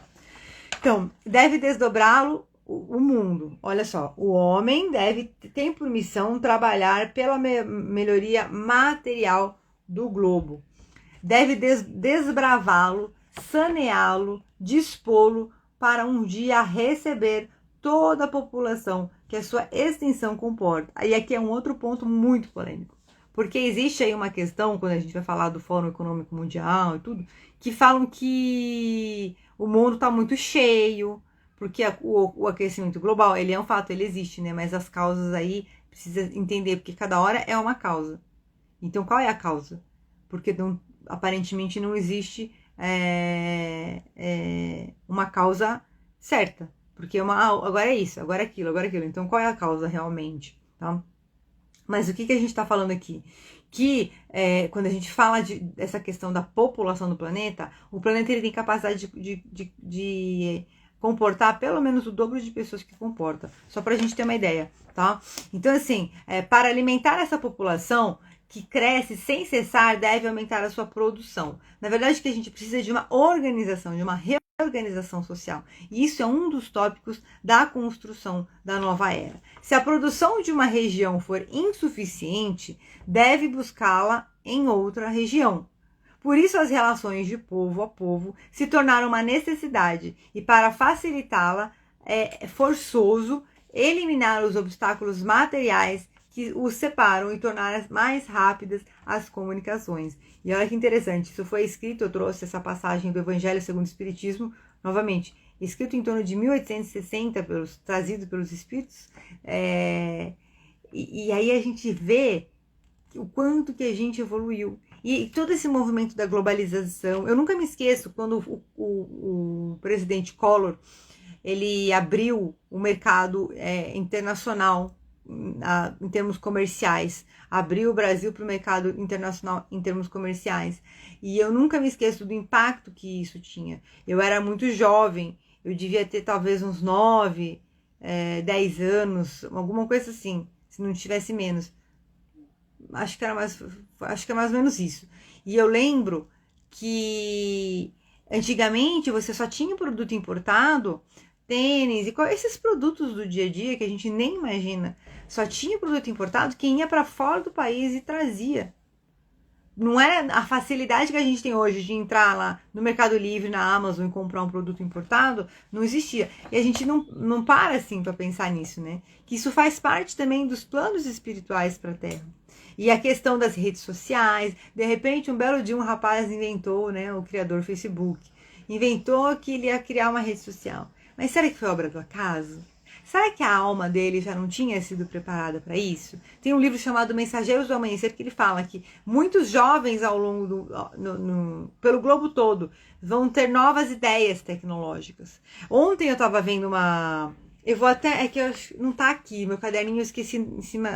Então, deve desdobrá-lo o mundo. Olha só, o homem tem por missão trabalhar pela melhoria material do globo. Deve desbravá-lo, saneá-lo, dispô-lo para um dia receber toda a população que a sua extensão comporta. Aí aqui é um outro ponto muito polêmico, porque existe aí uma questão, quando a gente vai falar do Fórum Econômico Mundial e tudo, que falam que o mundo está muito cheio, porque o aquecimento global, ele é um fato, ele existe, né? Mas as causas aí, precisa entender, porque cada hora é uma causa. Então, qual é a causa? Porque aparentemente não existe uma causa certa. Porque agora é isso, agora é aquilo, agora é aquilo. Então, qual é a causa realmente? Tá? Mas o que a gente está falando aqui? Que quando a gente fala dessa questão da população do planeta, o planeta ele tem capacidade de comportar pelo menos o dobro de pessoas que comporta. Só para a gente ter uma ideia, tá? Então, assim, para alimentar essa população que cresce sem cessar, deve aumentar a sua produção. Na verdade, que a gente precisa de uma organização, de uma reorganização social. E isso é um dos tópicos da construção da nova era. Se a produção de uma região for insuficiente, deve buscá-la em outra região. Por isso, as relações de povo a povo se tornaram uma necessidade, e para facilitá-la, é forçoso eliminar os obstáculos materiais que os separam e tornar mais rápidas as comunicações. E olha que interessante, isso foi escrito, eu trouxe essa passagem do Evangelho segundo o Espiritismo, novamente, escrito em torno de 1860, trazido pelos Espíritos, e aí a gente vê o quanto que a gente evoluiu. E todo esse movimento da globalização, eu nunca me esqueço quando o presidente Collor, ele abriu o mercado internacional, em termos comerciais, abriu o Brasil para o mercado internacional em termos comerciais, e eu nunca me esqueço do impacto que isso tinha. Eu era muito jovem, eu devia ter talvez uns 9, 10 anos, alguma coisa assim, se não tivesse menos, acho que era mais ou menos isso. E eu lembro que antigamente você só tinha produto importado, tênis e esses produtos do dia a dia que a gente nem imagina. Só tinha produto importado quem ia para fora do país e trazia. Não era a facilidade que a gente tem hoje de entrar lá no Mercado Livre, na Amazon e comprar um produto importado, não existia. E a gente não para assim para pensar nisso, né? Que isso faz parte também dos planos espirituais para a Terra. E a questão das redes sociais, de repente um belo dia um rapaz inventou, né, o criador do Facebook, inventou que ele ia criar uma rede social. Mas será que foi obra do acaso? Será que a alma dele já não tinha sido preparada para isso? Tem um livro chamado Mensageiros do Amanhecer que ele fala que muitos jovens ao longo pelo globo todo vão ter novas ideias tecnológicas. Ontem eu estava vendo Eu vou até, é que não tá aqui, meu caderninho eu esqueci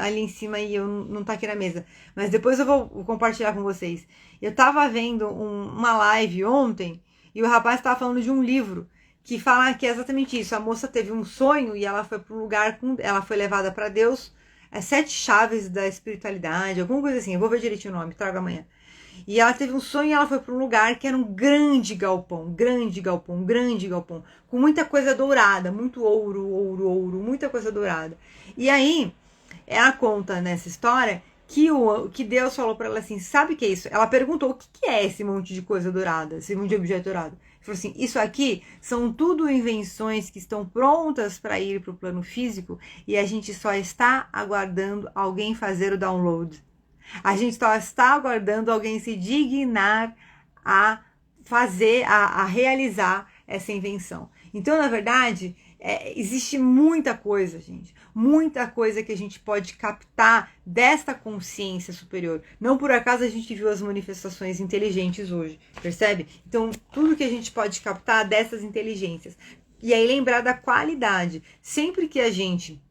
ali em cima e não tá aqui na mesa. Mas depois eu vou compartilhar com vocês. Eu tava vendo uma live ontem e o rapaz tava falando de um livro que fala que é exatamente isso. A moça teve um sonho e ela foi para um lugar, ela foi levada para Deus, 7 chaves da espiritualidade, alguma coisa assim. Eu vou ver direitinho o nome, trago amanhã. E ela teve um sonho e ela foi para um lugar que era um grande galpão, com muita coisa dourada, muito ouro, muita coisa dourada. E aí, ela conta nessa história que Deus falou para ela assim, sabe o que é isso? Ela perguntou, o que é esse monte de coisa dourada, esse monte de objeto dourado? Ele falou assim, isso aqui são tudo invenções que estão prontas para ir para o plano físico e a gente só está aguardando alguém fazer o download. A gente só está aguardando alguém se dignar a fazer, a realizar essa invenção. Então, na verdade, existe muita coisa, gente. Muita coisa que a gente pode captar desta consciência superior. Não por acaso a gente viu as manifestações inteligentes hoje, percebe? Então, tudo que a gente pode captar dessas inteligências. E aí lembrar da qualidade. Sempre que a gente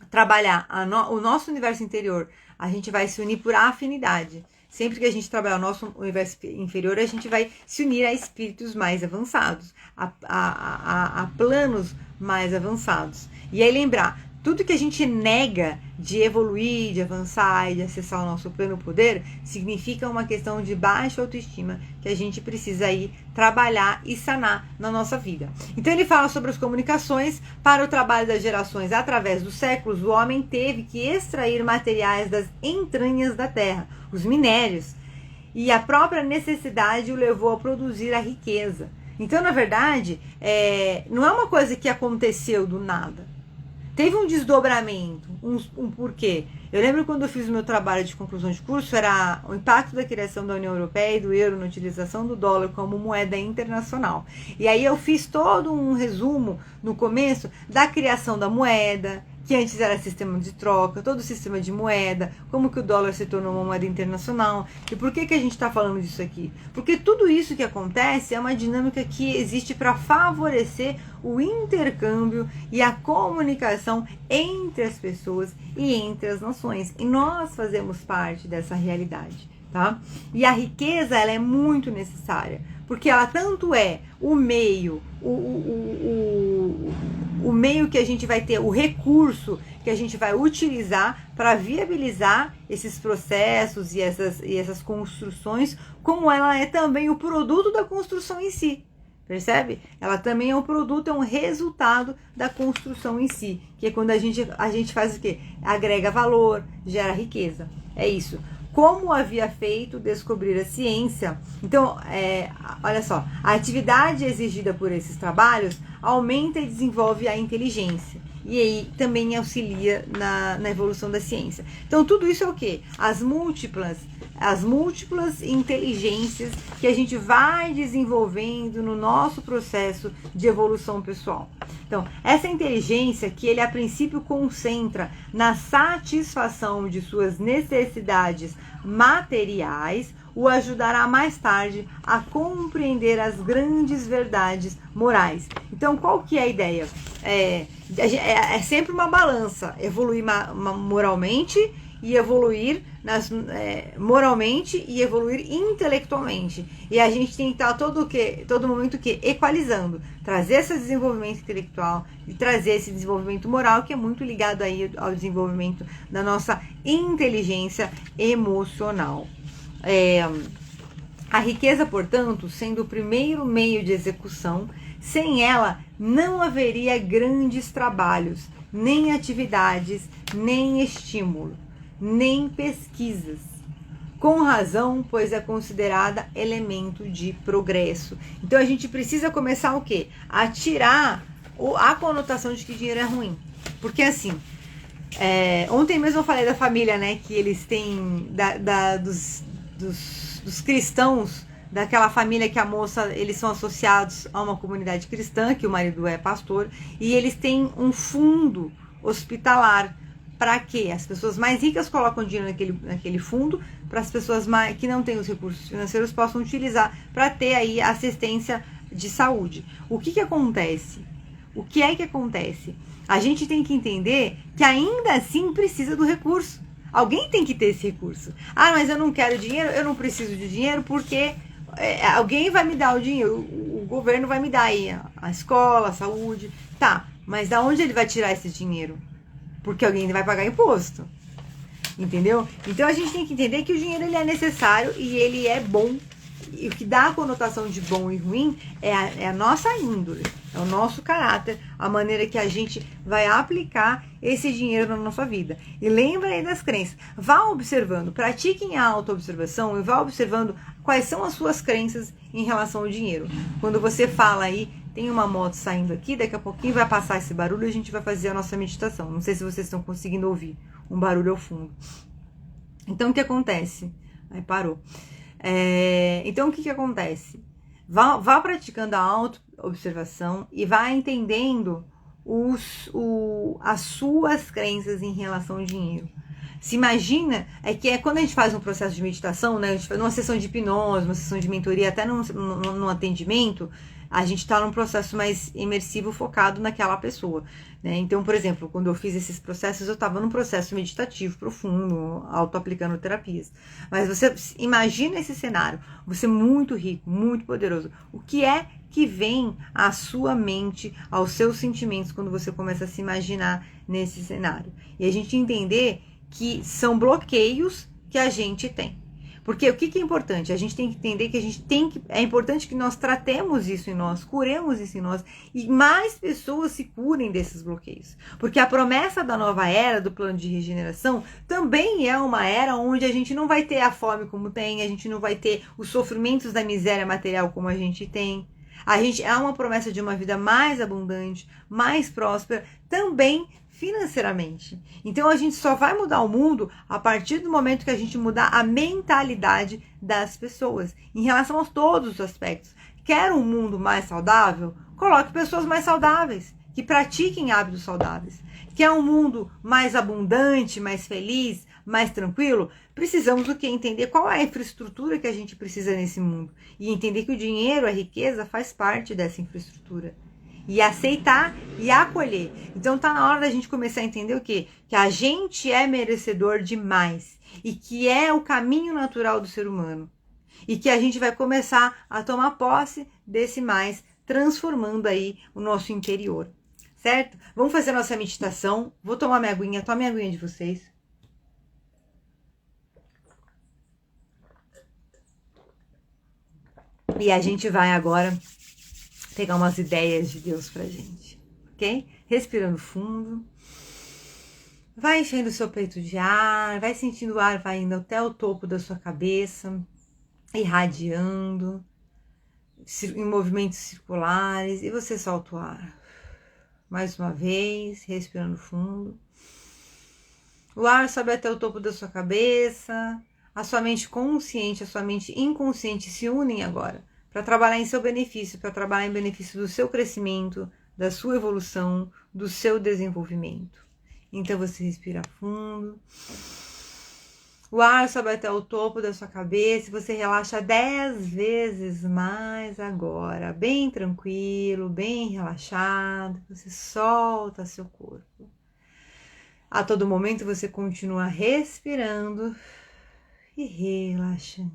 trabalhar o nosso universo interior, a gente vai se unir por afinidade. Sempre que a gente trabalhar o nosso universo inferior, a gente vai se unir a espíritos mais avançados, a planos mais avançados. E aí lembrar, tudo que a gente nega de evoluir, de avançar e de acessar o nosso pleno poder, significa uma questão de baixa autoestima que a gente precisa aí trabalhar e sanar na nossa vida. Então ele fala sobre as comunicações. Para o trabalho das gerações através dos séculos, o homem teve que extrair materiais das entranhas da terra, os minérios, e a própria necessidade o levou a produzir a riqueza. Então, na verdade, não é uma coisa que aconteceu do nada. Teve um desdobramento, um porquê. Eu lembro quando eu fiz o meu trabalho de conclusão de curso, era o impacto da criação da União Europeia e do euro na utilização do dólar como moeda internacional. E aí eu fiz todo um resumo no começo da criação da moeda, que antes era sistema de troca, todo o sistema de moeda, como que o dólar se tornou uma moeda internacional. E por que a gente está falando disso aqui? Porque tudo isso que acontece é uma dinâmica que existe para favorecer o intercâmbio e a comunicação entre as pessoas e entre as nações. E nós fazemos parte dessa realidade, tá? E a riqueza, ela é muito necessária, porque ela tanto é o meio, o meio que a gente vai ter, o recurso que a gente vai utilizar para viabilizar esses processos e essas construções, como ela é também o produto da construção em si. Percebe? Ela também é um produto, é um resultado da construção em si, que é quando a gente faz o quê? Agrega valor, gera riqueza. É isso. Como havia feito descobrir a ciência. Então, olha só, a atividade exigida por esses trabalhos aumenta e desenvolve a inteligência. E aí também auxilia na evolução da ciência. Então, tudo isso é o quê? As múltiplas inteligências que a gente vai desenvolvendo no nosso processo de evolução pessoal. Então, essa inteligência que ele a princípio concentra na satisfação de suas necessidades materiais, o ajudará mais tarde a compreender as grandes verdades morais. Então, qual que é a ideia? É sempre uma balança, evoluir moralmente e evoluir moralmente e evoluir intelectualmente. E a gente tem que estar todo momento equalizando, trazer esse desenvolvimento intelectual e trazer esse desenvolvimento moral, que é muito ligado aí ao desenvolvimento da nossa inteligência emocional. A riqueza, portanto, sendo o primeiro meio de execução, sem ela não haveria grandes trabalhos, nem atividades, nem estímulo, nem pesquisas. Com razão, pois é considerada elemento de progresso. Então a gente precisa começar o quê? A tirar a conotação de que dinheiro é ruim. Porque assim, ontem mesmo eu falei da família, né? Que eles têm dos cristãos, daquela família que a moça, eles são associados a uma comunidade cristã, que o marido é pastor, e eles têm um fundo hospitalar. Para quê? As pessoas mais ricas colocam dinheiro naquele fundo, para as pessoas que não têm os recursos financeiros possam utilizar para ter aí assistência de saúde. O que acontece? o que é que acontece? A gente tem que entender que ainda assim precisa do recurso. Alguém tem que ter esse recurso. Ah, mas eu não quero dinheiro, eu não preciso de dinheiro porque alguém vai me dar o dinheiro, o governo vai me dar aí a escola, a saúde. Tá, mas da onde ele vai tirar esse dinheiro? Porque alguém vai pagar imposto. Entendeu? Então a gente tem que entender que o dinheiro ele é necessário e ele é bom. E o que dá a conotação de bom e ruim é a nossa índole, é o nosso caráter, a maneira que a gente vai aplicar esse dinheiro na nossa vida. E lembra aí das crenças. Vá observando, pratiquem a autoobservação e vá observando quais são as suas crenças em relação ao dinheiro. Quando você fala aí, tem uma moto saindo aqui, daqui a pouquinho vai passar esse barulho e a gente vai fazer a nossa meditação. Não sei se vocês estão conseguindo ouvir um barulho ao fundo. Então, o que acontece? Aí parou. Então, o que acontece? Vá praticando a auto-observação e vá entendendo as suas crenças em relação ao dinheiro. Se imagina, que quando a gente faz um processo de meditação, né, a gente faz uma sessão de hipnose, uma sessão de mentoria, até num atendimento, a gente está num processo mais imersivo, focado naquela pessoa. Né? Então, por exemplo, quando eu fiz esses processos, eu estava num processo meditativo profundo, auto-aplicando terapias. Mas você imagina esse cenário, você muito rico, muito poderoso. O que é que vem à sua mente, aos seus sentimentos, quando você começa a se imaginar nesse cenário? E a gente entender que são bloqueios que a gente tem. Porque o que é importante? A gente tem que entender que é importante que nós tratemos isso em nós, curemos isso em nós e mais pessoas se curem desses bloqueios. Porque a promessa da nova era, do plano de regeneração, também é uma era onde a gente não vai ter a fome como tem, a gente não vai ter os sofrimentos da miséria material como a gente tem. É uma promessa de uma vida mais abundante, mais próspera, também financeiramente. Então a gente só vai mudar o mundo a partir do momento que a gente mudar a mentalidade das pessoas em relação a todos os aspectos. Quer um mundo mais saudável? Coloque pessoas mais saudáveis, que pratiquem hábitos saudáveis. Quer um mundo mais abundante, mais feliz, mais tranquilo? Precisamos do que? Entender qual é a infraestrutura que a gente precisa nesse mundo. E entender que o dinheiro, a riqueza, faz parte dessa infraestrutura. E aceitar e acolher. Então tá na hora da gente começar a entender o quê? Que a gente é merecedor de mais. E que é o caminho natural do ser humano. E que a gente vai começar a tomar posse desse mais, transformando aí o nosso interior. Certo? Vamos fazer a nossa meditação. Vou tomar minha aguinha. Tome a aguinha de vocês. E a gente vai agora pegar umas ideias de Deus pra gente, ok? Respirando fundo. Vai enchendo o seu peito de ar, vai sentindo o ar, vai indo até o topo da sua cabeça, irradiando, em movimentos circulares, e você solta o ar. Mais uma vez, respirando fundo. O ar sobe até o topo da sua cabeça, a sua mente consciente, a sua mente inconsciente se unem agora para trabalhar em seu benefício, para trabalhar em benefício do seu crescimento, da sua evolução, do seu desenvolvimento. Então você respira fundo. O ar sobe até o topo da sua cabeça e você relaxa 10 vezes mais agora, bem tranquilo, bem relaxado. Você solta seu corpo. A todo momento você continua respirando e relaxando.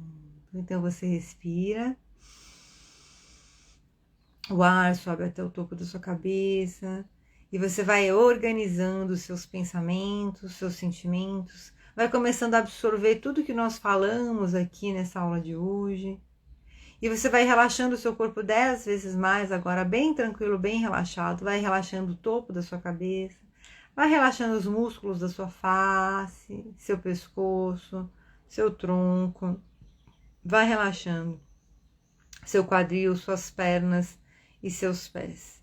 Então você respira. O ar sobe até o topo da sua cabeça e você vai organizando os seus pensamentos, seus sentimentos, vai começando a absorver tudo que nós falamos aqui nessa aula de hoje. E você vai relaxando o seu corpo 10 vezes mais agora, bem tranquilo, bem relaxado. Vai relaxando o topo da sua cabeça, vai relaxando os músculos da sua face, seu pescoço, seu tronco. Vai relaxando seu quadril, suas pernas e seus pés.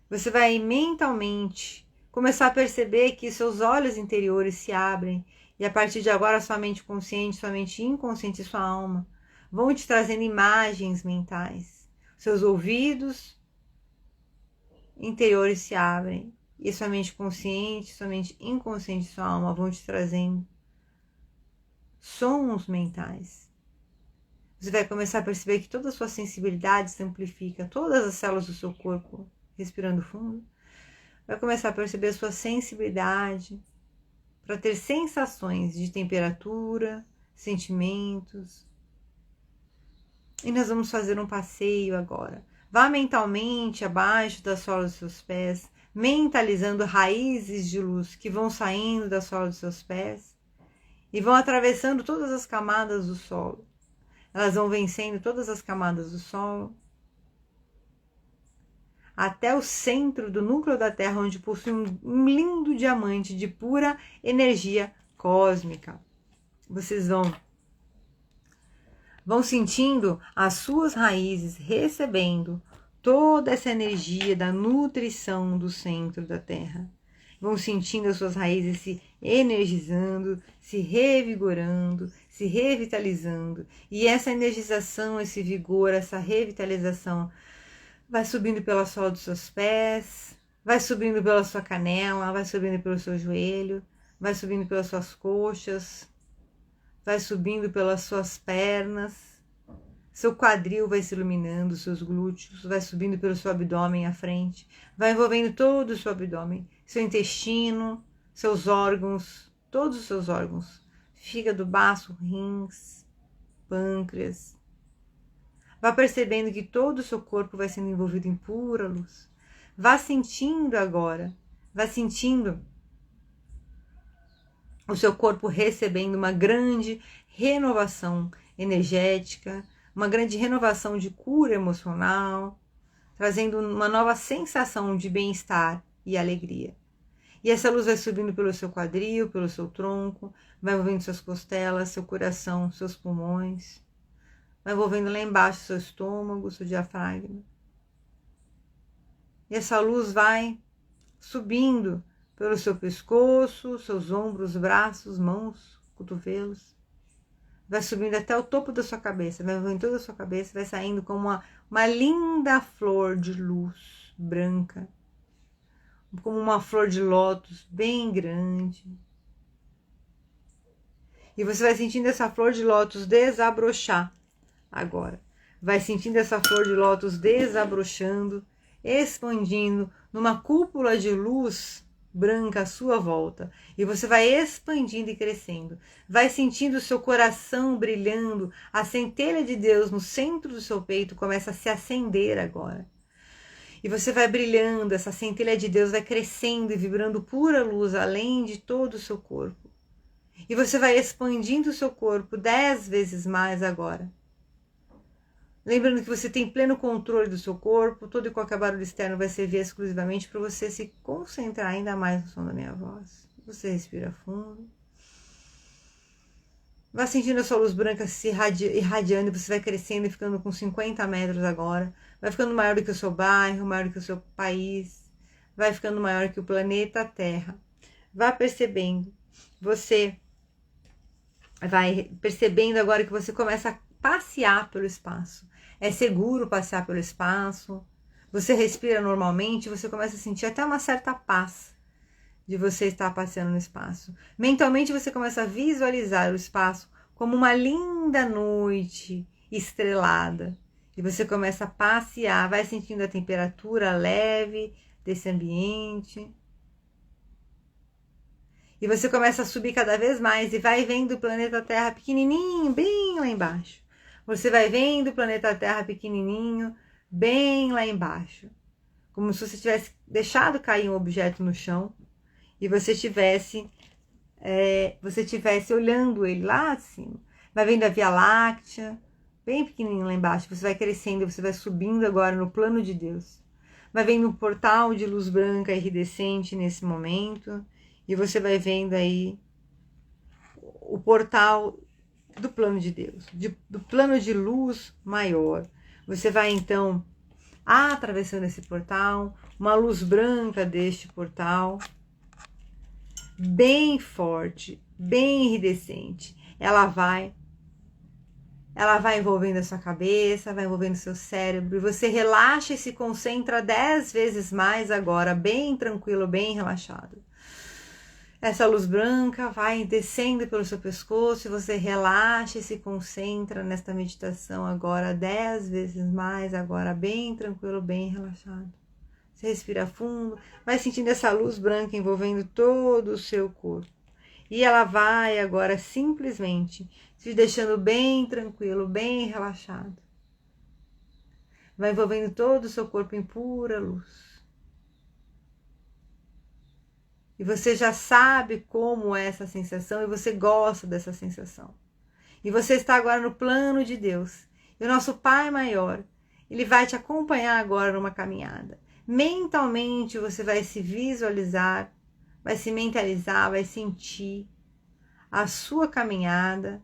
Você vai mentalmente começar a perceber que seus olhos interiores se abrem e a partir de agora sua mente consciente, sua mente inconsciente e sua alma vão te trazendo imagens mentais. Seus ouvidos interiores se abrem e sua mente consciente, sua mente inconsciente e sua alma vão te trazendo sons mentais. Você vai começar a perceber que toda a sua sensibilidade se amplifica, todas as células do seu corpo respirando fundo. Vai começar a perceber a sua sensibilidade, para ter sensações de temperatura, sentimentos. E nós vamos fazer um passeio agora. Vá mentalmente abaixo da sola dos seus pés, mentalizando raízes de luz que vão saindo da sola dos seus pés e vão atravessando todas as camadas do solo. Elas vão vencendo todas as camadas do solo até o centro do núcleo da Terra, onde possui um lindo diamante de pura energia cósmica. Vocês vão sentindo as suas raízes recebendo toda essa energia da nutrição do centro da Terra. Vão sentindo as suas raízes se energizando, se revigorando, se revitalizando. E essa energização, esse vigor, essa revitalização vai subindo pela sola dos seus pés, vai subindo pela sua canela, vai subindo pelo seu joelho, vai subindo pelas suas coxas, vai subindo pelas suas pernas, seu quadril vai se iluminando, seus glúteos, vai subindo pelo seu abdômen à frente, vai envolvendo todo o seu abdômen, seu intestino, seus órgãos, todos os seus órgãos, fígado, baço, rins, pâncreas. Vá percebendo que todo o seu corpo vai sendo envolvido em pura luz. Vá sentindo agora, vá sentindo o seu corpo recebendo uma grande renovação energética, uma grande renovação de cura emocional, trazendo uma nova sensação de bem-estar e alegria. E essa luz vai subindo pelo seu quadril, pelo seu tronco, vai envolvendo suas costelas, seu coração, seus pulmões, vai envolvendo lá embaixo seu estômago, seu diafragma. E essa luz vai subindo pelo seu pescoço, seus ombros, braços, mãos, cotovelos. Vai subindo até o topo da sua cabeça, vai envolvendo toda a sua cabeça, vai saindo como uma linda flor de luz branca, como uma flor de lótus bem grande. E você vai sentindo essa flor de lótus desabrochar agora. Vai sentindo essa flor de lótus desabrochando, expandindo numa cúpula de luz branca à sua volta. E você vai expandindo e crescendo. Vai sentindo o seu coração brilhando. A centelha de Deus no centro do seu peito começa a se acender agora. E você vai brilhando, essa centelha de Deus vai crescendo e vibrando pura luz além de todo o seu corpo. E você vai expandindo o seu corpo 10 vezes mais agora. Lembrando que você tem pleno controle do seu corpo, todo e qualquer barulho externo vai servir exclusivamente para você se concentrar ainda mais no som da minha voz. Você respira fundo. Vai sentindo a sua luz branca se irradiando e você vai crescendo e ficando com 50 metros agora. Vai ficando maior do que o seu bairro, maior do que o seu país. Vai ficando maior que o planeta Terra. Vá percebendo. Você vai percebendo agora que você começa a passear pelo espaço. É seguro passear pelo espaço. Você respira normalmente, você começa a sentir até uma certa paz de você estar passeando no espaço. Mentalmente você começa a visualizar o espaço como uma linda noite estrelada. E você começa a passear, vai sentindo a temperatura leve desse ambiente. E você começa a subir cada vez mais e vai vendo o planeta Terra pequenininho, bem lá embaixo. Você vai vendo o planeta Terra pequenininho, bem lá embaixo. Como se você tivesse deixado cair um objeto no chão e você tivesse olhando ele lá de cima. Vai vendo a Via Láctea, bem pequenininho lá embaixo. Você vai crescendo, você vai subindo agora no plano de Deus. Vai vendo um portal de luz branca iridescente nesse momento. E você vai vendo aí o portal do plano de Deus, do plano de luz maior. Você vai então atravessando esse portal, uma luz branca deste portal, bem forte, bem iridescente. Ela vai envolvendo a sua cabeça, vai envolvendo seu cérebro, e você relaxa e se concentra 10 vezes mais agora, bem tranquilo, bem relaxado. Essa luz branca vai descendo pelo seu pescoço e você relaxa e se concentra nesta meditação agora 10 vezes mais, agora bem tranquilo, bem relaxado. Você respira fundo, vai sentindo essa luz branca envolvendo todo o seu corpo. E ela vai agora simplesmente te deixando bem tranquilo, bem relaxado. Vai envolvendo todo o seu corpo em pura luz. E você já sabe como é essa sensação e você gosta dessa sensação. E você está agora no plano de Deus. E o nosso Pai Maior, Ele vai te acompanhar agora numa caminhada. Mentalmente você vai se visualizar, vai se mentalizar, vai sentir a sua caminhada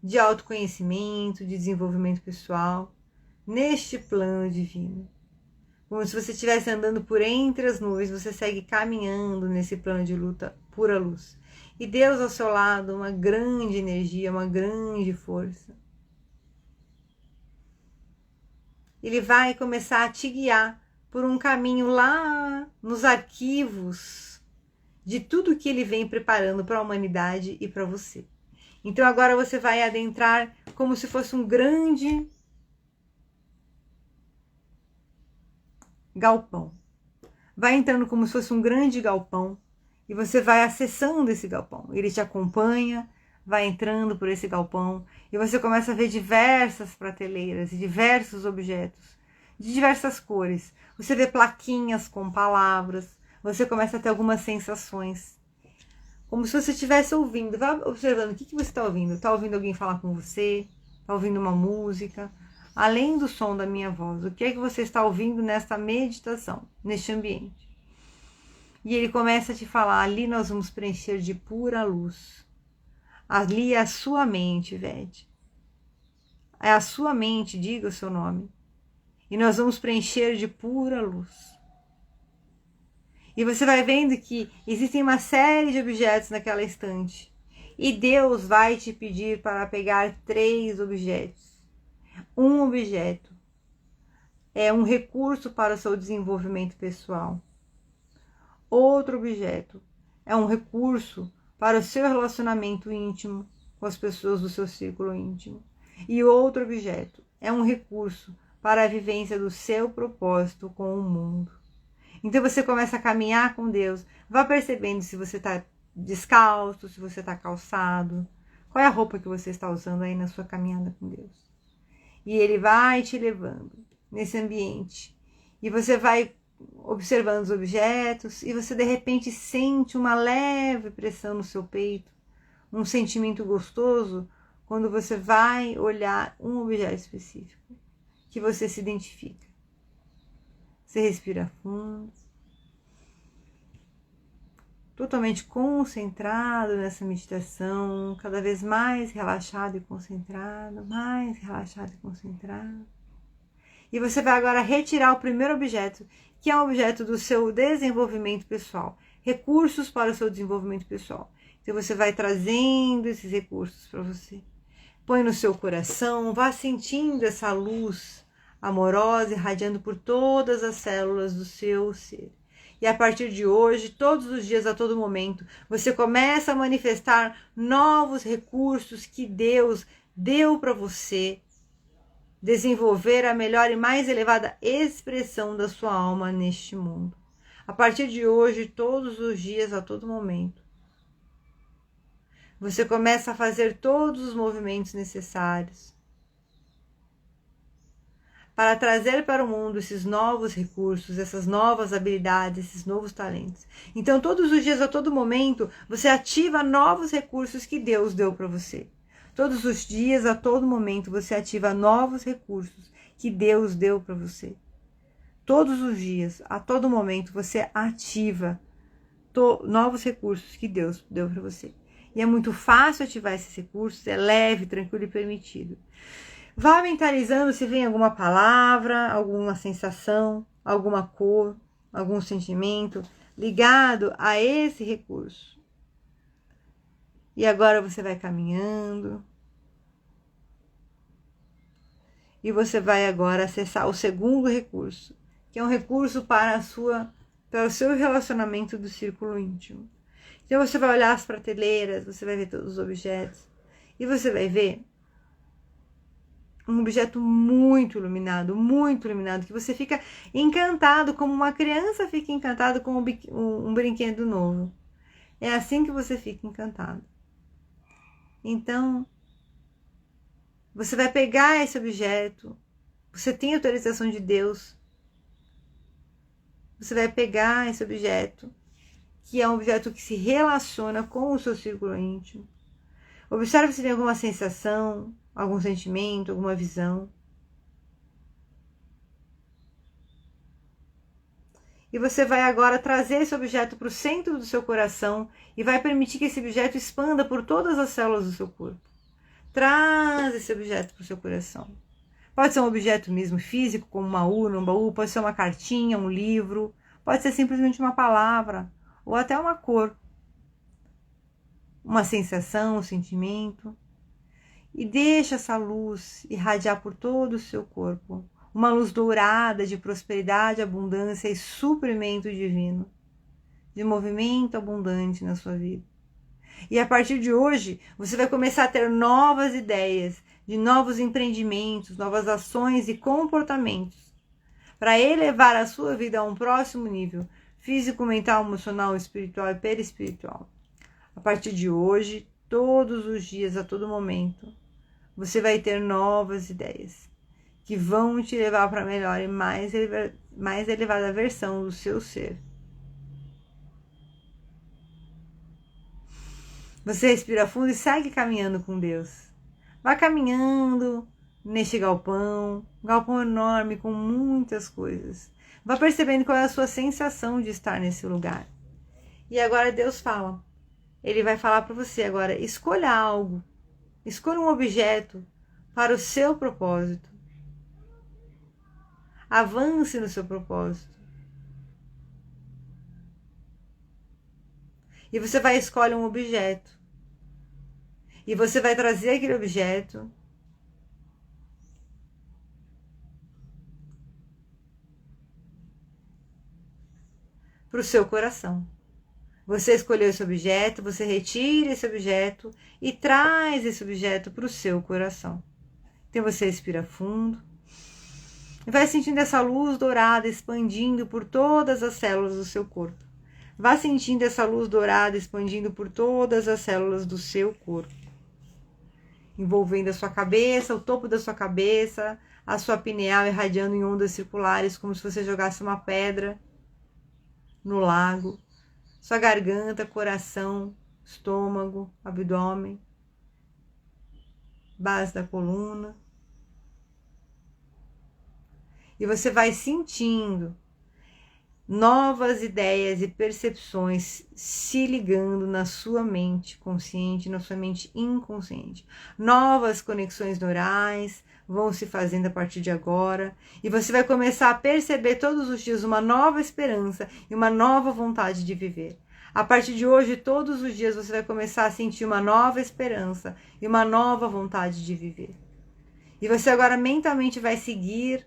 de autoconhecimento, de desenvolvimento pessoal, neste plano divino. Como se você estivesse andando por entre as nuvens, você segue caminhando nesse plano de luta, pura luz. E Deus ao seu lado, uma grande energia, uma grande força. Ele vai começar a te guiar por um caminho lá nos arquivos de tudo que ele vem preparando para a humanidade e para você. Então agora você vai adentrar como se fosse um grande galpão. Vai entrando como se fosse um grande galpão e você vai acessando esse galpão. Ele te acompanha, vai entrando por esse galpão e você começa a ver diversas prateleiras e diversos objetos de diversas cores. Você vê plaquinhas com palavras, você começa a ter algumas sensações. Como se você estivesse ouvindo. Vai observando o que você está ouvindo. Está ouvindo alguém falar com você? Está ouvindo uma música? Além do som da minha voz, o que é que você está ouvindo nesta meditação, neste ambiente? E ele começa a te falar, ali nós vamos preencher de pura luz. Ali é a sua mente, Vede. É a sua mente, diga o seu nome. E nós vamos preencher de pura luz. E você vai vendo que existem uma série de objetos naquela estante. E Deus vai te pedir para pegar 3 objetos. Um objeto é um recurso para o seu desenvolvimento pessoal. Outro objeto é um recurso para o seu relacionamento íntimo com as pessoas do seu círculo íntimo. E outro objeto é um recurso para a vivência do seu propósito com o mundo. Então você começa a caminhar com Deus, vá percebendo se você está descalço, se você está calçado, qual é a roupa que você está usando aí na sua caminhada com Deus. E Ele vai te levando nesse ambiente. E você vai observando os objetos e você de repente sente uma leve pressão no seu peito, um sentimento gostoso quando você vai olhar um objeto específico que você se identifica. Você respira fundo, totalmente concentrado nessa meditação, cada vez mais relaxado e concentrado, mais relaxado e concentrado. E você vai agora retirar o primeiro objeto, que é um objeto do seu desenvolvimento pessoal, recursos para o seu desenvolvimento pessoal. Então você vai trazendo esses recursos para você. Põe no seu coração, vá sentindo essa luz amorosa irradiando por todas as células do seu ser. E a partir de hoje, todos os dias, a todo momento, você começa a manifestar novos recursos que Deus deu para você desenvolver a melhor e mais elevada expressão da sua alma neste mundo. A partir de hoje, todos os dias, a todo momento, você começa a fazer todos os movimentos necessários para trazer para o mundo esses novos recursos, essas novas habilidades, esses novos talentos. Então, todos os dias, a todo momento, você ativa novos recursos que Deus deu para você. Todos os dias, a todo momento, você ativa novos recursos que Deus deu para você. Todos os dias, a todo momento, você ativa novos recursos que Deus deu para você. E é muito fácil ativar esses recursos, é leve, tranquilo e permitido. Vá mentalizando se vem alguma palavra, alguma sensação, alguma cor, algum sentimento ligado a esse recurso. E agora você vai caminhando. E você vai agora acessar o segundo recurso, que é um recurso para o seu relacionamento do círculo íntimo. Então você vai olhar as prateleiras, você vai ver todos os objetos. E você vai ver um objeto muito iluminado, que você fica encantado, como uma criança fica encantada com um brinquedo novo. É assim que você fica encantado. Então, você vai pegar esse objeto, você tem autorização de Deus, você vai pegar esse objeto, que é um objeto que se relaciona com o seu círculo íntimo. Observe se tem alguma sensação, algum sentimento, alguma visão. E você vai agora trazer esse objeto para o centro do seu coração e vai permitir que esse objeto expanda por todas as células do seu corpo. Traz esse objeto para o seu coração. Pode ser um objeto mesmo físico, como uma urna, um baú, pode ser uma cartinha, um livro, pode ser simplesmente uma palavra, ou até uma cor, uma sensação, um sentimento. E deixa essa luz irradiar por todo o seu corpo. Uma luz dourada de prosperidade, abundância e suprimento divino. De movimento abundante na sua vida. E a partir de hoje, você vai começar a ter novas ideias, de novos empreendimentos, novas ações e comportamentos. Para elevar a sua vida a um próximo nível, físico, mental, emocional, espiritual e perispiritual. A partir de hoje, todos os dias, a todo momento, você vai ter novas ideias que vão te levar para a melhor e mais elevada versão do seu ser. Você respira fundo e segue caminhando com Deus. Vá caminhando neste galpão, um galpão enorme com muitas coisas. Vá percebendo qual é a sua sensação de estar nesse lugar. E agora Deus fala. Ele vai falar para você agora, escolha algo. Escolha um objeto para o seu propósito. Avance no seu propósito. E você vai escolher um objeto. E você vai trazer aquele objeto para o seu coração. Você escolheu esse objeto, você retira esse objeto e traz esse objeto para o seu coração. Então você respira fundo e vai sentindo essa luz dourada expandindo por todas as células do seu corpo. Vá sentindo essa luz dourada expandindo por todas as células do seu corpo. Envolvendo a sua cabeça, o topo da sua cabeça, a sua pineal irradiando em ondas circulares, como se você jogasse uma pedra no lago. Sua garganta, coração, estômago, abdômen, base da coluna. E você vai sentindo novas ideias e percepções se ligando na sua mente consciente, na sua mente inconsciente. Novas conexões neurais vão se fazendo a partir de agora. E você vai começar a perceber todos os dias uma nova esperança e uma nova vontade de viver. A partir de hoje, todos os dias, você vai começar a sentir uma nova esperança e uma nova vontade de viver. E você agora mentalmente vai seguir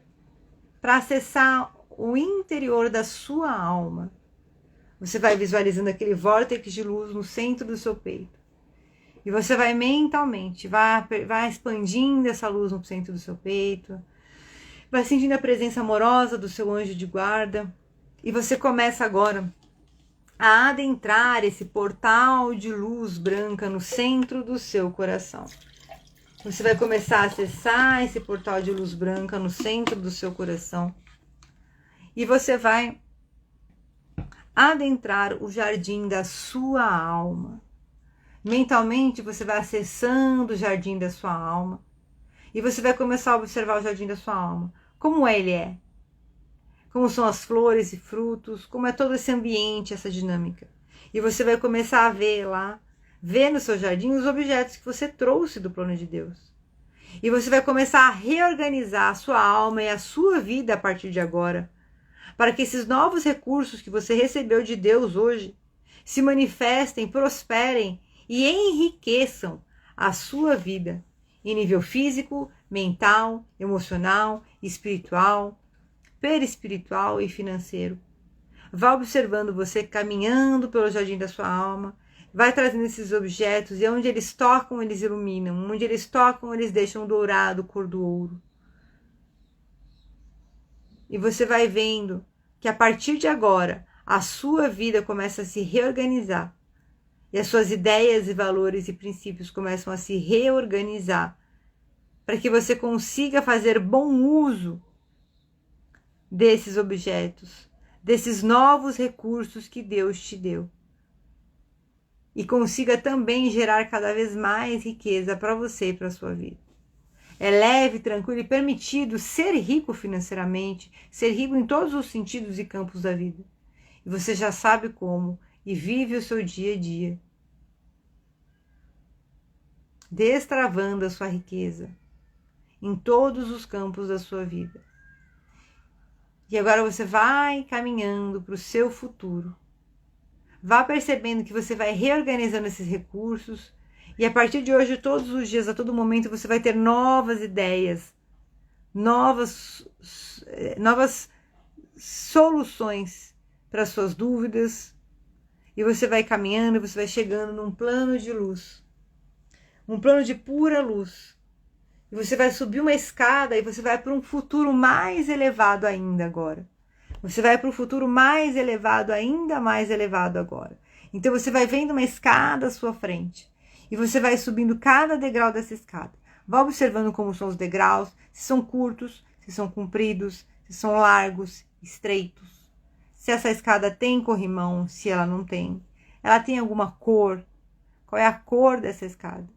para acessar o interior da sua alma. Você vai visualizando aquele vórtice de luz no centro do seu peito. E você vai mentalmente, vai expandindo essa luz no centro do seu peito. Vai sentindo a presença amorosa do seu anjo de guarda. E você começa agora a adentrar esse portal de luz branca no centro do seu coração. Você vai começar a acessar esse portal de luz branca no centro do seu coração. E você vai adentrar o jardim da sua alma. Mentalmente você vai acessando o jardim da sua alma. E você vai começar a observar o jardim da sua alma. Como ele é. Como são as flores e frutos. Como é todo esse ambiente, essa dinâmica. E você vai começar a ver lá, ver no seu jardim os objetos que você trouxe do plano de Deus. E você vai começar a reorganizar a sua alma e a sua vida a partir de agora. Para que esses novos recursos que você recebeu de Deus hoje se manifestem, prosperem e enriqueçam a sua vida em nível físico, mental, emocional, espiritual, perispiritual e financeiro. Vá observando você caminhando pelo jardim da sua alma, Vai trazendo esses objetos e onde eles tocam, eles iluminam. Onde eles tocam, eles deixam dourado, cor do ouro. E você vai vendo que a partir de agora, a sua vida começa a se reorganizar. E as suas ideias e valores e princípios começam a se reorganizar. Para que você consiga fazer bom uso desses objetos, desses novos recursos que Deus te deu. E consiga também gerar cada vez mais riqueza para você e para a sua vida. É leve, tranquilo e permitido ser rico financeiramente, ser rico em todos os sentidos e campos da vida. E você já sabe como e vive o seu dia a dia, destravando a sua riqueza em todos os campos da sua vida. E agora você vai caminhando para o seu futuro. Vá percebendo que você vai reorganizando esses recursos e a partir de hoje, todos os dias, a todo momento, você vai ter novas ideias, novas soluções para as suas dúvidas e você vai caminhando, você vai chegando num plano de luz, um plano de pura luz. E você vai subir uma escada e você vai para um futuro mais elevado ainda agora. Você vai para um futuro mais elevado, ainda mais elevado agora. Então você vai vendo uma escada à sua frente. E você vai subindo cada degrau dessa escada. Vá observando como são os degraus, se são curtos, se são compridos, se são largos, estreitos. Se essa escada tem corrimão, se ela não tem. Ela tem alguma cor. Qual é a cor dessa escada?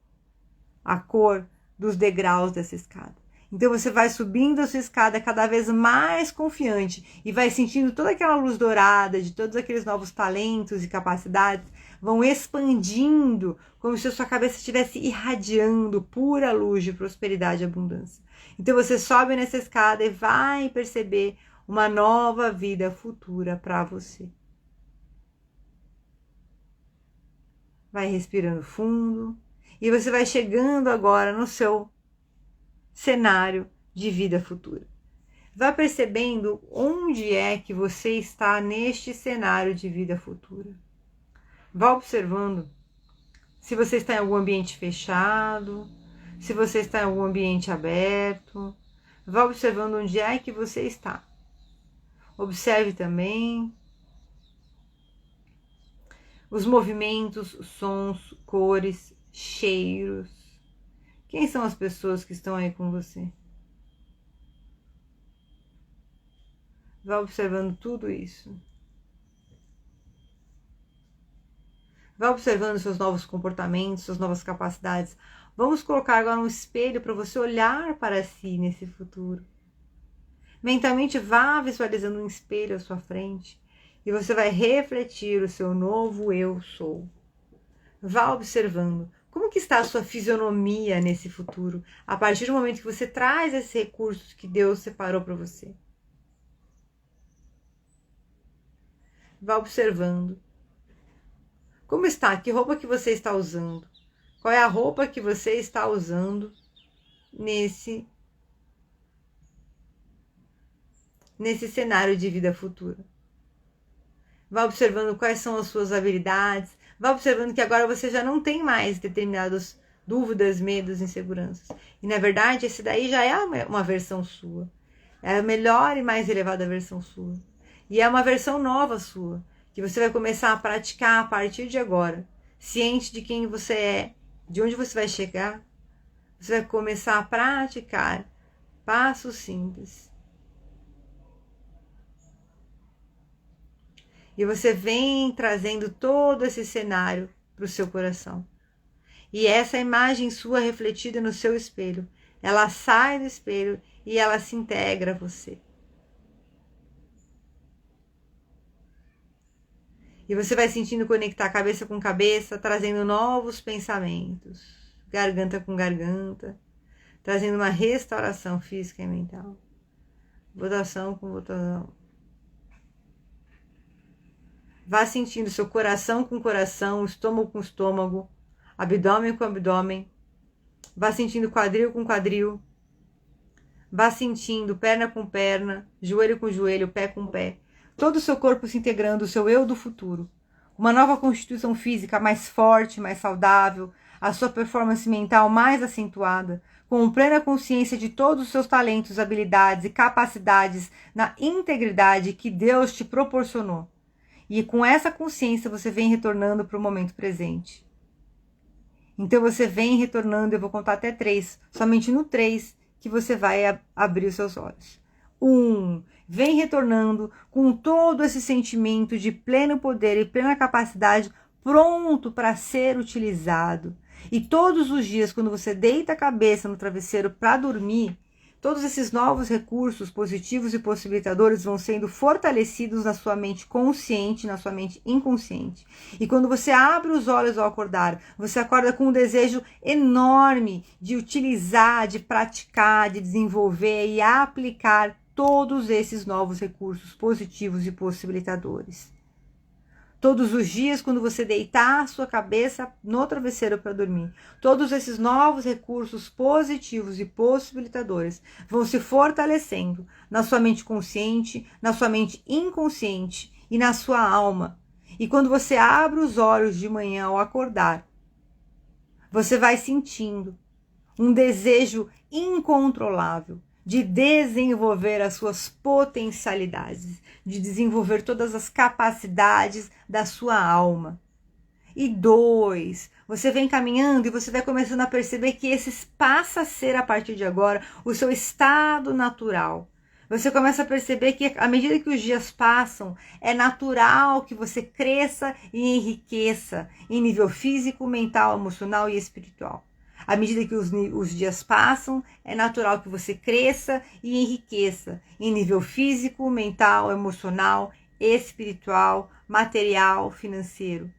A cor dos degraus dessa escada. Então você vai subindo a sua escada cada vez mais confiante e vai sentindo toda aquela luz dourada de todos aqueles novos talentos e capacidades vão expandindo, como se a sua cabeça estivesse irradiando pura luz de prosperidade e abundância. Então você sobe nessa escada e vai perceber uma nova vida futura para você. Vai respirando fundo e você vai chegando agora no seu cenário de vida futura. Vá percebendo onde é que você está neste cenário de vida futura. Vá observando se você está em algum ambiente fechado, se você está em algum ambiente aberto. Vá observando onde é que você está. Observe também os movimentos, sons, cores, cheiros. Quem são as pessoas que estão aí com você? Vá observando tudo isso. Vá observando seus novos comportamentos, suas novas capacidades. Vamos colocar agora um espelho para você olhar para si nesse futuro. Mentalmente vá visualizando um espelho à sua frente e você vai refletir o seu novo eu sou. Vá observando. Como que está a sua fisionomia nesse futuro? A partir do momento que você traz esses recursos que Deus separou para você. Vá observando. Como está? Que roupa que você está usando? Qual é a roupa que você está usando nesse cenário de vida futura? Vá observando quais são as suas habilidades. Vá observando que agora você já não tem mais determinadas dúvidas, medos, inseguranças. E na verdade, esse daí já é uma versão sua. É a melhor e mais elevada versão sua. E é uma versão nova sua, que você vai começar a praticar a partir de agora. Ciente de quem você é, de onde você vai chegar, você vai começar a praticar passos simples. E você vem trazendo todo esse cenário para o seu coração. E essa imagem sua refletida no seu espelho, ela sai do espelho e ela se integra a você. E você vai sentindo conectar cabeça com cabeça, trazendo novos pensamentos, garganta com garganta, trazendo uma restauração física e mental. Votação com votação. Vá sentindo seu coração com coração, estômago com estômago, abdômen com abdômen. Vá sentindo quadril com quadril. Vá sentindo perna com perna, joelho com joelho, pé com pé. Todo o seu corpo se integrando, o seu eu do futuro. uma nova constituição física mais forte, mais saudável, a sua performance mental mais acentuada, com plena consciência de todos os seus talentos, habilidades e capacidades na integridade que Deus te proporcionou. E com essa consciência você vem retornando para o momento presente. Então você vem retornando, eu vou contar até 3, somente no 3 que você vai abrir os seus olhos. 1, vem retornando com todo esse sentimento de pleno poder e plena capacidade pronto para ser utilizado. E todos os dias, quando você deita a cabeça no travesseiro para dormir, todos esses novos recursos positivos e possibilitadores vão sendo fortalecidos na sua mente consciente, na sua mente inconsciente. E quando você abre os olhos ao acordar, você acorda com um desejo enorme de utilizar, de praticar, de desenvolver e aplicar todos esses novos recursos positivos e possibilitadores. Todos os dias, quando você deitar a sua cabeça no travesseiro para dormir, todos esses novos recursos positivos e possibilitadores vão se fortalecendo na sua mente consciente, na sua mente inconsciente e na sua alma. E quando você abre os olhos de manhã ao acordar, você vai sentindo um desejo incontrolável de desenvolver as suas potencialidades, de desenvolver todas as capacidades da sua alma. E 2, você vem caminhando e você vai começando a perceber que esse passa a ser, a partir de agora, o seu estado natural. Você começa a perceber que, à medida que os dias passam, é natural que você cresça e enriqueça em nível físico, mental, emocional e espiritual. À medida que os dias passam, é natural que você cresça e enriqueça em nível físico, mental, emocional, espiritual, material, financeiro.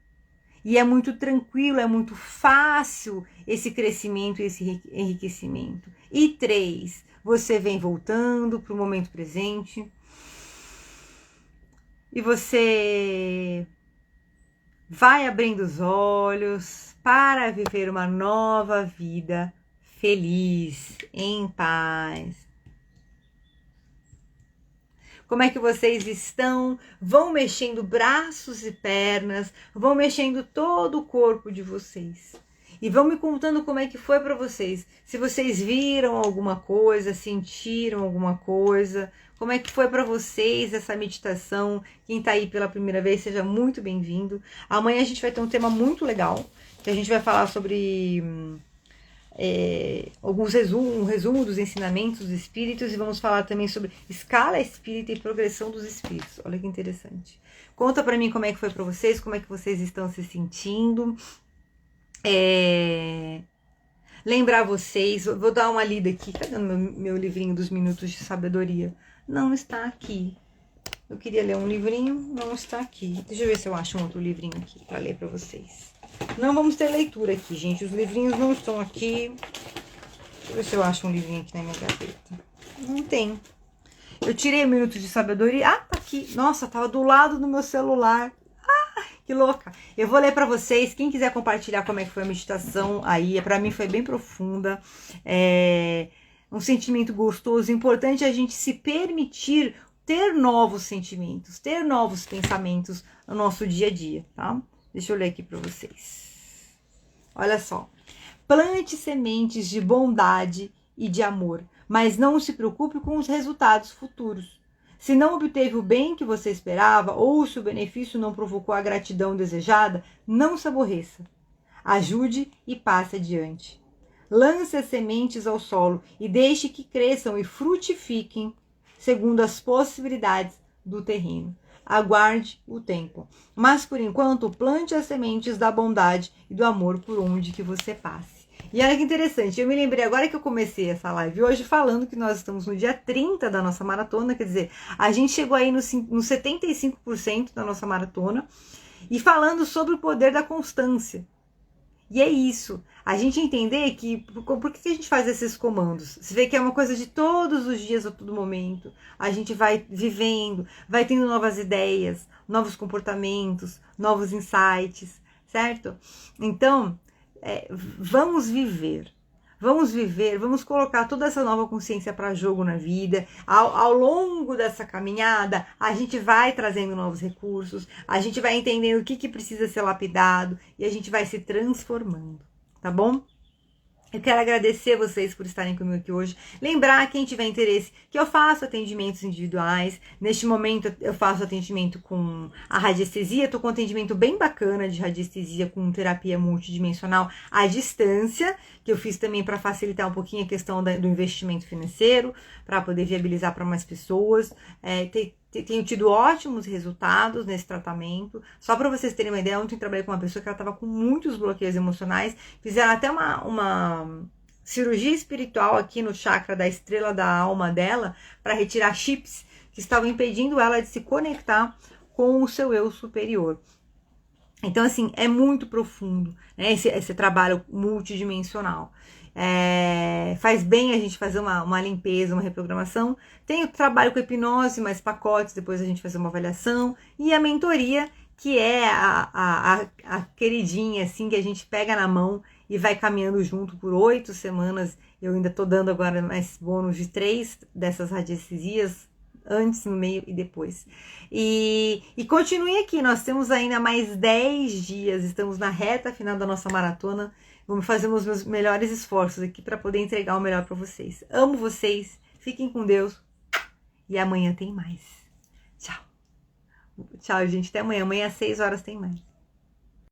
E é muito tranquilo, é muito fácil esse crescimento e esse enriquecimento. E 3, você vem voltando para o momento presente e você vai abrindo os olhos para viver uma nova vida feliz, em paz. Como é que vocês estão? Vão mexendo braços e pernas, vão mexendo todo o corpo de vocês. E vão me contando como é que foi para vocês. Se vocês viram alguma coisa, sentiram alguma coisa, como é que foi para vocês essa meditação? Quem está aí pela primeira vez, seja muito bem-vindo. Amanhã a gente vai ter um tema muito legal, que a gente vai falar sobre um resumo dos ensinamentos dos espíritos, e vamos falar também sobre escala espírita e progressão dos espíritos. Olha que interessante. Conta para mim como é que foi para vocês, como é que vocês estão se sentindo. Lembrar vocês, vou dar uma lida aqui. Cadê o meu livrinho dos minutos de sabedoria? Não está aqui. Eu queria ler um livrinho, não está aqui. Deixa eu ver se eu acho um outro livrinho aqui para ler para vocês. Não vamos ter leitura aqui, gente. Os livrinhos não estão aqui. Deixa eu ver se eu acho um livrinho aqui na minha gaveta. Não tem. Eu tirei o minuto de sabedoria. Ah, tá aqui. Nossa, tava do lado do meu celular. Ah, que louca. Eu vou ler para vocês. Quem quiser compartilhar como é que foi a meditação aí, para mim foi bem profunda. Um sentimento gostoso. Importante a gente se permitir ter novos sentimentos, ter novos pensamentos no nosso dia a dia, tá? Deixa eu ler aqui para vocês. Olha só. Plante sementes de bondade e de amor, mas não se preocupe com os resultados futuros. Se não obteve o bem que você esperava, ou se o benefício não provocou a gratidão desejada, não se aborreça. Ajude e passe adiante. Lance as sementes ao solo e deixe que cresçam e frutifiquem segundo as possibilidades do terreno. Aguarde o tempo. Mas, por enquanto, plante as sementes da bondade e do amor por onde que você passe. E olha que interessante, eu me lembrei agora que eu comecei essa live hoje falando que nós estamos no dia 30 da nossa maratona, quer dizer, a gente chegou aí no 75% da nossa maratona, e falando sobre o poder da constância. E é isso, a gente entender que, por que a gente faz esses comandos? Você vê que é uma coisa de todos os dias, a todo momento. A gente vai vivendo, vai tendo novas ideias, novos comportamentos, novos insights, certo? Então, vamos viver, vamos viver, vamos colocar toda essa nova consciência para jogo na vida. Ao longo dessa caminhada, a gente vai trazendo novos recursos, a gente vai entendendo o que precisa ser lapidado e a gente vai se transformando, tá bom? Eu quero agradecer vocês por estarem comigo aqui hoje. Lembrar, quem tiver interesse, que eu faço atendimentos individuais. Neste momento, eu faço atendimento com a radiestesia. Estou com um atendimento bem bacana de radiestesia com terapia multidimensional à distância, que eu fiz também para facilitar um pouquinho a questão do investimento financeiro, para poder viabilizar para mais pessoas. Tenho tido ótimos resultados nesse tratamento. Só para vocês terem uma ideia, ontem eu trabalhei com uma pessoa que ela estava com muitos bloqueios emocionais. Fizeram até uma cirurgia espiritual aqui no chakra da estrela da alma dela para retirar chips que estavam impedindo ela de se conectar com o seu eu superior. Então, assim, é muito profundo, né, esse trabalho multidimensional. Faz bem a gente fazer uma limpeza, uma reprogramação. Tem o trabalho com hipnose, mais pacotes, depois a gente fazer uma avaliação. E a mentoria, que é a queridinha, assim, que a gente pega na mão e vai caminhando junto por 8 semanas. Eu ainda tô dando agora mais bônus de 3 dessas radiestesias, antes, no meio e depois. E continue aqui, nós temos ainda mais 10 dias, estamos na reta final da nossa maratona. Vamos fazer os meus melhores esforços aqui para poder entregar o melhor para vocês. Amo vocês, fiquem com Deus e amanhã tem mais. Tchau. Tchau, gente, até amanhã. Amanhã às 6 horas tem mais.